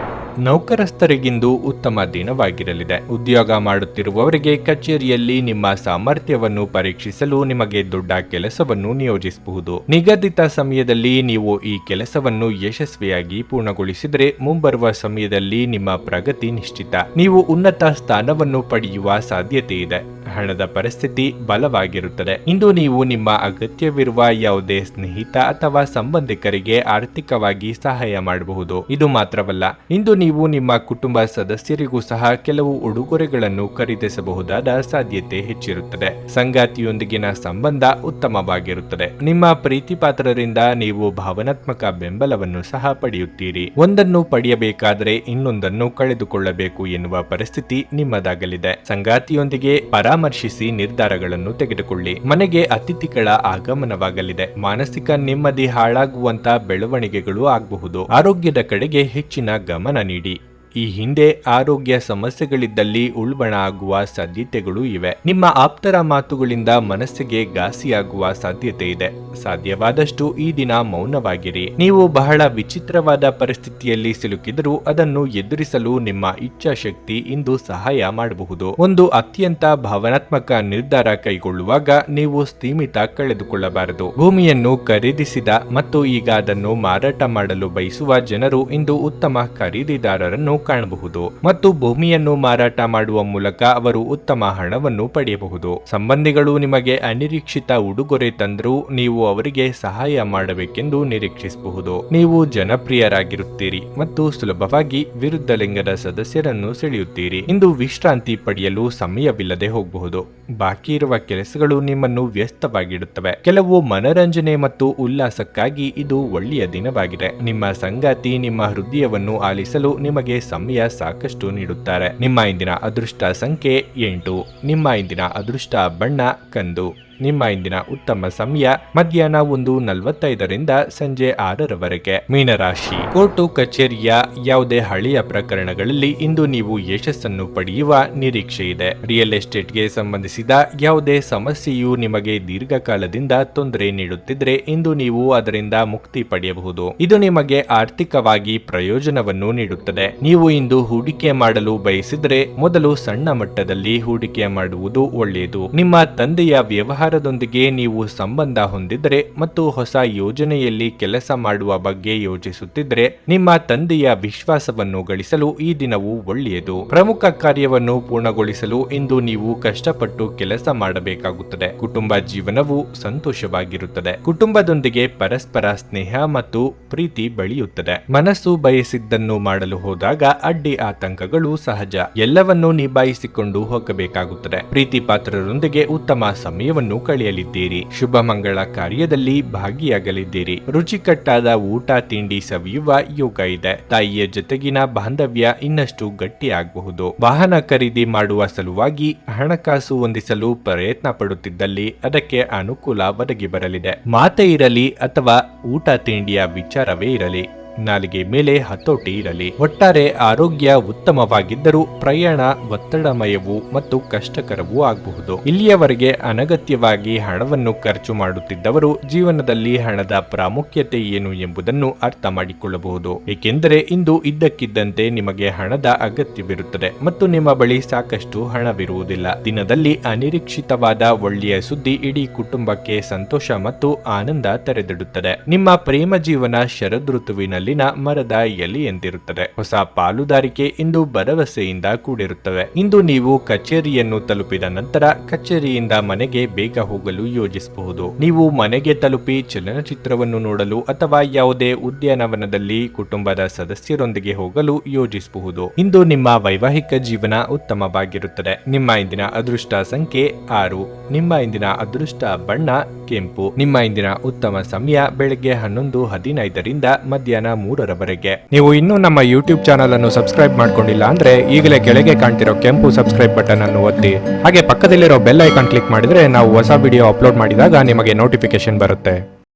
ನೌಕರಸ್ಥರಿಗಿಂದು ಉತ್ತಮ ದಿನವಾಗಿರಲಿದೆ. ಉದ್ಯೋಗ ಮಾಡುತ್ತಿರುವವರಿಗೆ ಕಚೇರಿಯಲ್ಲಿ ನಿಮ್ಮ ಸಾಮರ್ಥ್ಯವನ್ನು ಪರೀಕ್ಷಿಸಲು ನಿಮಗೆ ದೊಡ್ಡ ಕೆಲಸವನ್ನು ನಿಯೋಜಿಸಬಹುದು. ನಿಗದಿತ ಸಮಯದಲ್ಲಿ ನೀವು ಈ ಕೆಲಸವನ್ನು ಯಶಸ್ವಿಯಾಗಿ ಪೂರ್ಣಗೊಳಿಸಿದರೆ ಮುಂಬರುವ ಸಮಯದಲ್ಲಿ ನಿಮ್ಮ ಪ್ರಗತಿ ನಿಶ್ಚಿತ. ನೀವು ಉನ್ನತ ಸ್ಥಾನವನ್ನು ಪಡೆಯುವ ಸಾಧ್ಯತೆ ಇದೆ. ಹಣದ ಪರಿಸ್ಥಿತಿ ಬಲವಾಗಿರುತ್ತದೆ. ಇಂದು ನೀವು ನಿಮ್ಮ ಅಗತ್ಯವಿರುವ ಯಾವುದೇ ಸ್ನೇಹಿತ ಅಥವಾ ಸಂಬಂಧಿಕರಿಗೆ ಆರ್ಥಿಕವಾಗಿ ಸಹಾಯ ಮಾಡಬಹುದು. ಇದು ಮಾತ್ರವಲ್ಲ, ಇಂದು ನೀವು ನಿಮ್ಮ ಕುಟುಂಬ ಸದಸ್ಯರಿಗೂ ಸಹ ಕೆಲವು ಉಡುಗೊರೆಗಳನ್ನು ಖರೀದಿಸಬಹುದಾದ ಸಾಧ್ಯತೆ ಹೆಚ್ಚಿರುತ್ತದೆ. ಸಂಗಾತಿಯೊಂದಿಗಿನ ಸಂಬಂಧ ಉತ್ತಮವಾಗಿರುತ್ತದೆ. ನಿಮ್ಮ ಪ್ರೀತಿಪಾತ್ರರಿಂದ ನೀವು ಭಾವನಾತ್ಮಕ ಬೆಂಬಲವನ್ನು ಸಹ ಪಡೆಯುತ್ತೀರಿ. ಒಂದನ್ನು ಪಡೆಯಬೇಕಾದರೆ ಇನ್ನೊಂದನ್ನು ಕಳೆದುಕೊಳ್ಳಬೇಕು ಎನ್ನುವ ಪರಿಸ್ಥಿತಿ ನಿಮ್ಮದಾಗಲಿದೆ. ಸಂಗಾತಿಯೊಂದಿಗೆ ಪರಾಮರ್ಶಿಸಿ ನಿರ್ಧಾರಗಳನ್ನು ತೆಗೆದುಕೊಳ್ಳಿ. ಮನೆಗೆ ಅತಿಥಿಗಳ ಆಗಮನವಾಗಲಿದೆ. ಮಾನಸಿಕ ನೆಮ್ಮದಿ ಹಾಳಾಗುವಂತ ಬೆಳವಣಿಗೆಗಳು ಆಗಬಹುದು. ಆರೋಗ್ಯದ ಕಡೆಗೆ ಹೆಚ್ಚಿನ ಗಮನ ನೀಡಿ. ಈ ಹಿಂದೆ ಆರೋಗ್ಯ ಸಮಸ್ಯೆಗಳಿದ್ದಲ್ಲಿ ಉಲ್ಬಣ ಆಗುವ ಸಾಧ್ಯತೆಗಳು ಇವೆ. ನಿಮ್ಮ ಆಪ್ತರ ಮಾತುಗಳಿಂದ ಮನಸ್ಸಿಗೆ ಘಾಸಿಯಾಗುವ ಸಾಧ್ಯತೆ ಇದೆ. ಸಾಧ್ಯವಾದಷ್ಟು ಈ ದಿನ ಮೌನವಾಗಿರಿ. ನೀವು ಬಹಳ ವಿಚಿತ್ರವಾದ ಪರಿಸ್ಥಿತಿಯಲ್ಲಿ ಸಿಲುಕಿದರೂ ಅದನ್ನು ಎದುರಿಸಲು ನಿಮ್ಮ ಇಚ್ಛಾಶಕ್ತಿ ಇಂದು ಸಹಾಯ ಮಾಡಬಹುದು. ಒಂದು ಅತ್ಯಂತ ಭಾವನಾತ್ಮಕ ನಿರ್ಧಾರ ಕೈಗೊಳ್ಳುವಾಗ ನೀವು ಸ್ಥೀಮಿತ ಕಳೆದುಕೊಳ್ಳಬಾರದು. ಭೂಮಿಯನ್ನು ಖರೀದಿಸಿದ ಮತ್ತು ಈಗ ಅದನ್ನು ಮಾರಾಟ ಮಾಡಲು ಬಯಸುವ ಜನರು ಇಂದು ಉತ್ತಮ ಖರೀದಿದಾರರನ್ನು ಕಾಣಬಹುದು ಮತ್ತು ಭೂಮಿಯನ್ನು ಮಾರಾಟ ಮಾಡುವ ಮೂಲಕ ಅವರು ಉತ್ತಮ ಹಣವನ್ನು ಪಡೆಯಬಹುದು. ಸಂಬಂಧಿಗಳು ನಿಮಗೆ ಅನಿರೀಕ್ಷಿತ ಉಡುಗೊರೆ ತಂದರೂ ನೀವು ಅವರಿಗೆ ಸಹಾಯ ಮಾಡಬೇಕೆಂದು ನಿರೀಕ್ಷಿಸಬಹುದು. ನೀವು ಜನಪ್ರಿಯರಾಗಿರುತ್ತೀರಿ ಮತ್ತು ಸುಲಭವಾಗಿ ವಿರುದ್ಧ ಲಿಂಗದ ಸದಸ್ಯರನ್ನು ಸೆಳೆಯುತ್ತೀರಿ. ಇಂದು ವಿಶ್ರಾಂತಿ ಪಡೆಯಲು ಸಮಯವಿಲ್ಲದೆ ಹೋಗಬಹುದು. ಬಾಕಿ ಇರುವ ಕೆಲಸಗಳು ನಿಮ್ಮನ್ನು ವ್ಯಸ್ತವಾಗಿಡುತ್ತವೆ. ಕೆಲವು ಮನರಂಜನೆ ಮತ್ತು ಉಲ್ಲಾಸಕ್ಕಾಗಿ ಇದು ಒಳ್ಳೆಯ ದಿನವಾಗಿದೆ. ನಿಮ್ಮ ಸಂಗಾತಿ ನಿಮ್ಮ ಹೃದಯವನ್ನು ಆಲಿಸಲು ನಿಮಗೆ ಸಮಯ ಸಾಕಷ್ಟು ನೀಡುತ್ತಾರೆ. ನಿಮ್ಮ ಇಂದಿನ ಅದೃಷ್ಟ ಸಂಖ್ಯೆ 8. ನಿಮ್ಮ ಇಂದಿನ ಅದೃಷ್ಟ ಬಣ್ಣ ಕಂದು. ನಿಮ್ಮ ಇಂದಿನ ಉತ್ತಮ ಸಮಯ ಮಧ್ಯಾಹ್ನ 1:45 ಸಂಜೆ 6 ಮೀನರಾಶಿ. ಕೋರ್ಟು ಕಚೇರಿಯ ಯಾವುದೇ ಹಳೆಯ ಪ್ರಕರಣಗಳಲ್ಲಿ ಇಂದು ನೀವು ಯಶಸ್ಸನ್ನು ಪಡೆಯುವ ನಿರೀಕ್ಷೆ ಇದೆ. ರಿಯಲ್ ಎಸ್ಟೇಟ್ಗೆ ಸಂಬಂಧಿಸಿದ ಯಾವುದೇ ಸಮಸ್ಯೆಯು ನಿಮಗೆ ದೀರ್ಘಕಾಲದಿಂದ ತೊಂದರೆ ನೀಡುತ್ತಿದ್ರೆ ಇಂದು ನೀವು ಅದರಿಂದ ಮುಕ್ತಿ ಪಡೆಯಬಹುದು. ಇದು ನಿಮಗೆ ಆರ್ಥಿಕವಾಗಿ ಪ್ರಯೋಜನವನ್ನು ನೀಡುತ್ತದೆ. ನೀವು ಇಂದು ಹೂಡಿಕೆ ಮಾಡಲು ಬಯಸಿದರೆ ಮೊದಲು ಸಣ್ಣ ಮಟ್ಟದಲ್ಲಿ ಹೂಡಿಕೆ ಮಾಡುವುದು ಒಳ್ಳೆಯದು. ನಿಮ್ಮ ತಂದೆಯ ವ್ಯವಹಾರದೊಂದಿಗೆ ನೀವು ಸಂಬಂಧ ಹೊಂದಿದರೆ ಮತ್ತು ಹೊಸ ಯೋಜನೆಯಲ್ಲಿ ಕೆಲಸ ಮಾಡುವ ಬಗ್ಗೆ ಯೋಚಿಸುತ್ತಿದ್ದರೆ ನಿಮ್ಮ ತಂದೆಯ ವಿಶ್ವಾಸವನ್ನು ಗಳಿಸಲು ಈ ದಿನವು ಒಳ್ಳೆಯದು. ಪ್ರಮುಖ ಕಾರ್ಯವನ್ನು ಪೂರ್ಣಗೊಳಿಸಲು ಇಂದು ನೀವು ಕಷ್ಟಪಟ್ಟು ಕೆಲಸ ಮಾಡಬೇಕಾಗುತ್ತದೆ. ಕುಟುಂಬ ಜೀವನವು ಸಂತೋಷವಾಗಿರುತ್ತದೆ. ಕುಟುಂಬದೊಂದಿಗೆ ಪರಸ್ಪರ ಸ್ನೇಹ ಮತ್ತು ಪ್ರೀತಿ ಬೆಳೆಯುತ್ತದೆ. ಮನಸ್ಸು ಬಯಸಿದ್ದನ್ನು ಮಾಡಲು ಹೋದಾಗ ಅಡ್ಡಿ ಆತಂಕಗಳು ಸಹಜ. ಎಲ್ಲವನ್ನೂ ನಿಭಾಯಿಸಿಕೊಂಡು ಹೋಗಬೇಕಾಗುತ್ತದೆ. ಪ್ರೀತಿ ಪಾತ್ರರೊಂದಿಗೆ ಉತ್ತಮ ಸಮಯವನ್ನು ಕಳೆಯಲಿದ್ದೀರಿ. ಶುಭ ಮಂಗಳ ಕಾರ್ಯದಲ್ಲಿ ಭಾಗಿಯಾಗಲಿದ್ದೀರಿ. ರುಚಿಕಟ್ಟಾದ ಊಟ ತಿಂಡಿ ಸವಿಯುವ ಯೋಗ ಇದೆ. ತಾಯಿಯ ಜೊತೆಗಿನ ಬಾಂಧವ್ಯ ಇನ್ನಷ್ಟು ಗಟ್ಟಿಯಾಗಬಹುದು. ವಾಹನ ಖರೀದಿ ಮಾಡುವ ಸಲುವಾಗಿ ಹಣಕಾಸು ಹೊಂದಿಸಲು ಪ್ರಯತ್ನ ಪಡುತ್ತಿದ್ದಲ್ಲಿ ಅದಕ್ಕೆ ಅನುಕೂಲ ಒದಗಿ ಬರಲಿದೆ. ಮಾತೇ ಇರಲಿ ಅಥವಾ ಊಟ ತಿಂಡಿಯ ವಿಚಾರವೇ ಇರಲಿ, ನಾಲಿಗೆ ಮೇಲೆ ಹತೋಟಿ ಇರಲಿ. ಒಟ್ಟಾರೆ ಆರೋಗ್ಯ ಉತ್ತಮವಾಗಿದ್ದರೂ ಪ್ರಯಾಣ ಒತ್ತಡಮಯವೂ ಮತ್ತು ಕಷ್ಟಕರವೂ ಆಗಬಹುದು. ಇಲ್ಲಿಯವರೆಗೆ ಅನಗತ್ಯವಾಗಿ ಹಣವನ್ನು ಖರ್ಚು ಮಾಡುತ್ತಿದ್ದವರು ಜೀವನದಲ್ಲಿ ಹಣದ ಪ್ರಾಮುಖ್ಯತೆ ಏನು ಎಂಬುದನ್ನು ಅರ್ಥ ಮಾಡಿಕೊಳ್ಳಬಹುದು. ಏಕೆಂದರೆ ಇಂದು ಇದ್ದಕ್ಕಿದ್ದಂತೆ ನಿಮಗೆ ಹಣದ ಅಗತ್ಯವಿರುತ್ತದೆ ಮತ್ತು ನಿಮ್ಮ ಬಳಿ ಸಾಕಷ್ಟು ಹಣವಿರುವುದಿಲ್ಲ. ದಿನದಲ್ಲಿ ಅನಿರೀಕ್ಷಿತವಾದ ಒಳ್ಳೆಯ ಸುದ್ದಿ ಇಡೀ ಕುಟುಂಬಕ್ಕೆ ಸಂತೋಷ ಮತ್ತು ಆನಂದ ತೆರೆದಿಡುತ್ತದೆ. ನಿಮ್ಮ ಪ್ರೇಮ ಜೀವನ ಶರದೃತುವಿನಲ್ಲಿ ಮರದ ಎಲೆಯಂತಿರುತ್ತದೆ. ಹೊಸ ಪಾಲುದಾರಿಕೆ ಇಂದು ಭರವಸೆಯಿಂದ ಕೂಡಿರುತ್ತವೆ. ಇಂದು ನೀವು ಕಚೇರಿಯನ್ನು ತಲುಪಿದ ನಂತರ ಕಚೇರಿಯಿಂದ ಮನೆಗೆ ಬೇಗ ಹೋಗಲು ಯೋಜಿಸಬಹುದು. ನೀವು ಮನೆಗೆ ತಲುಪಿ ಚಲನಚಿತ್ರವನ್ನು ನೋಡಲು ಅಥವಾ ಯಾವುದೇ ಉದ್ಯಾನವನದಲ್ಲಿ ಕುಟುಂಬದ ಸದಸ್ಯರೊಂದಿಗೆ ಹೋಗಲು ಯೋಜಿಸಬಹುದು. ಇಂದು ನಿಮ್ಮ ವೈವಾಹಿಕ ಜೀವನ ಉತ್ತಮವಾಗಿರುತ್ತದೆ. ನಿಮ್ಮ ಇಂದಿನ ಅದೃಷ್ಟ ಸಂಖ್ಯೆ 6. ನಿಮ್ಮ ಇಂದಿನ ಅದೃಷ್ಟ ಬಣ್ಣ ಕೆಂಪು. ನಿಮ್ಮ ಇಂದಿನ ಉತ್ತಮ ಸಮಯ ಬೆಳಗ್ಗೆ 11:15 ಮಧ್ಯಾಹ್ನ 3 ನೀವು ಇನ್ನೂ ನಮ್ಮ ಯೂಟ್ಯೂಬ್ ಚಾನಲ್ ಅನ್ನು ಸಬ್ಸ್ಕ್ರೈಬ್ ಮಾಡ್ಕೊಂಡಿಲ್ಲ ಅಂದ್ರೆ ಈಗಲೇ ಕೆಳಗೆ ಕಾಣ್ತಿರೋ ಕೆಂಪು ಸಬ್ಸ್ಕ್ರೈಬ್ ಬಟನ್ ಅನ್ನು ಒತ್ತಿ. ಹಾಗೆ ಪಕ್ಕದಲ್ಲಿರೋ ಬೆಲ್ ಐಕಾನ್ ಕ್ಲಿಕ್ ಮಾಡಿದ್ರೆ ನಾವು ಹೊಸ ವಿಡಿಯೋ ಅಪ್ಲೋಡ್ ಮಾಡಿದಾಗ ನಿಮಗೆ ನೋಟಿಫಿಕೇಶನ್ ಬರುತ್ತೆ.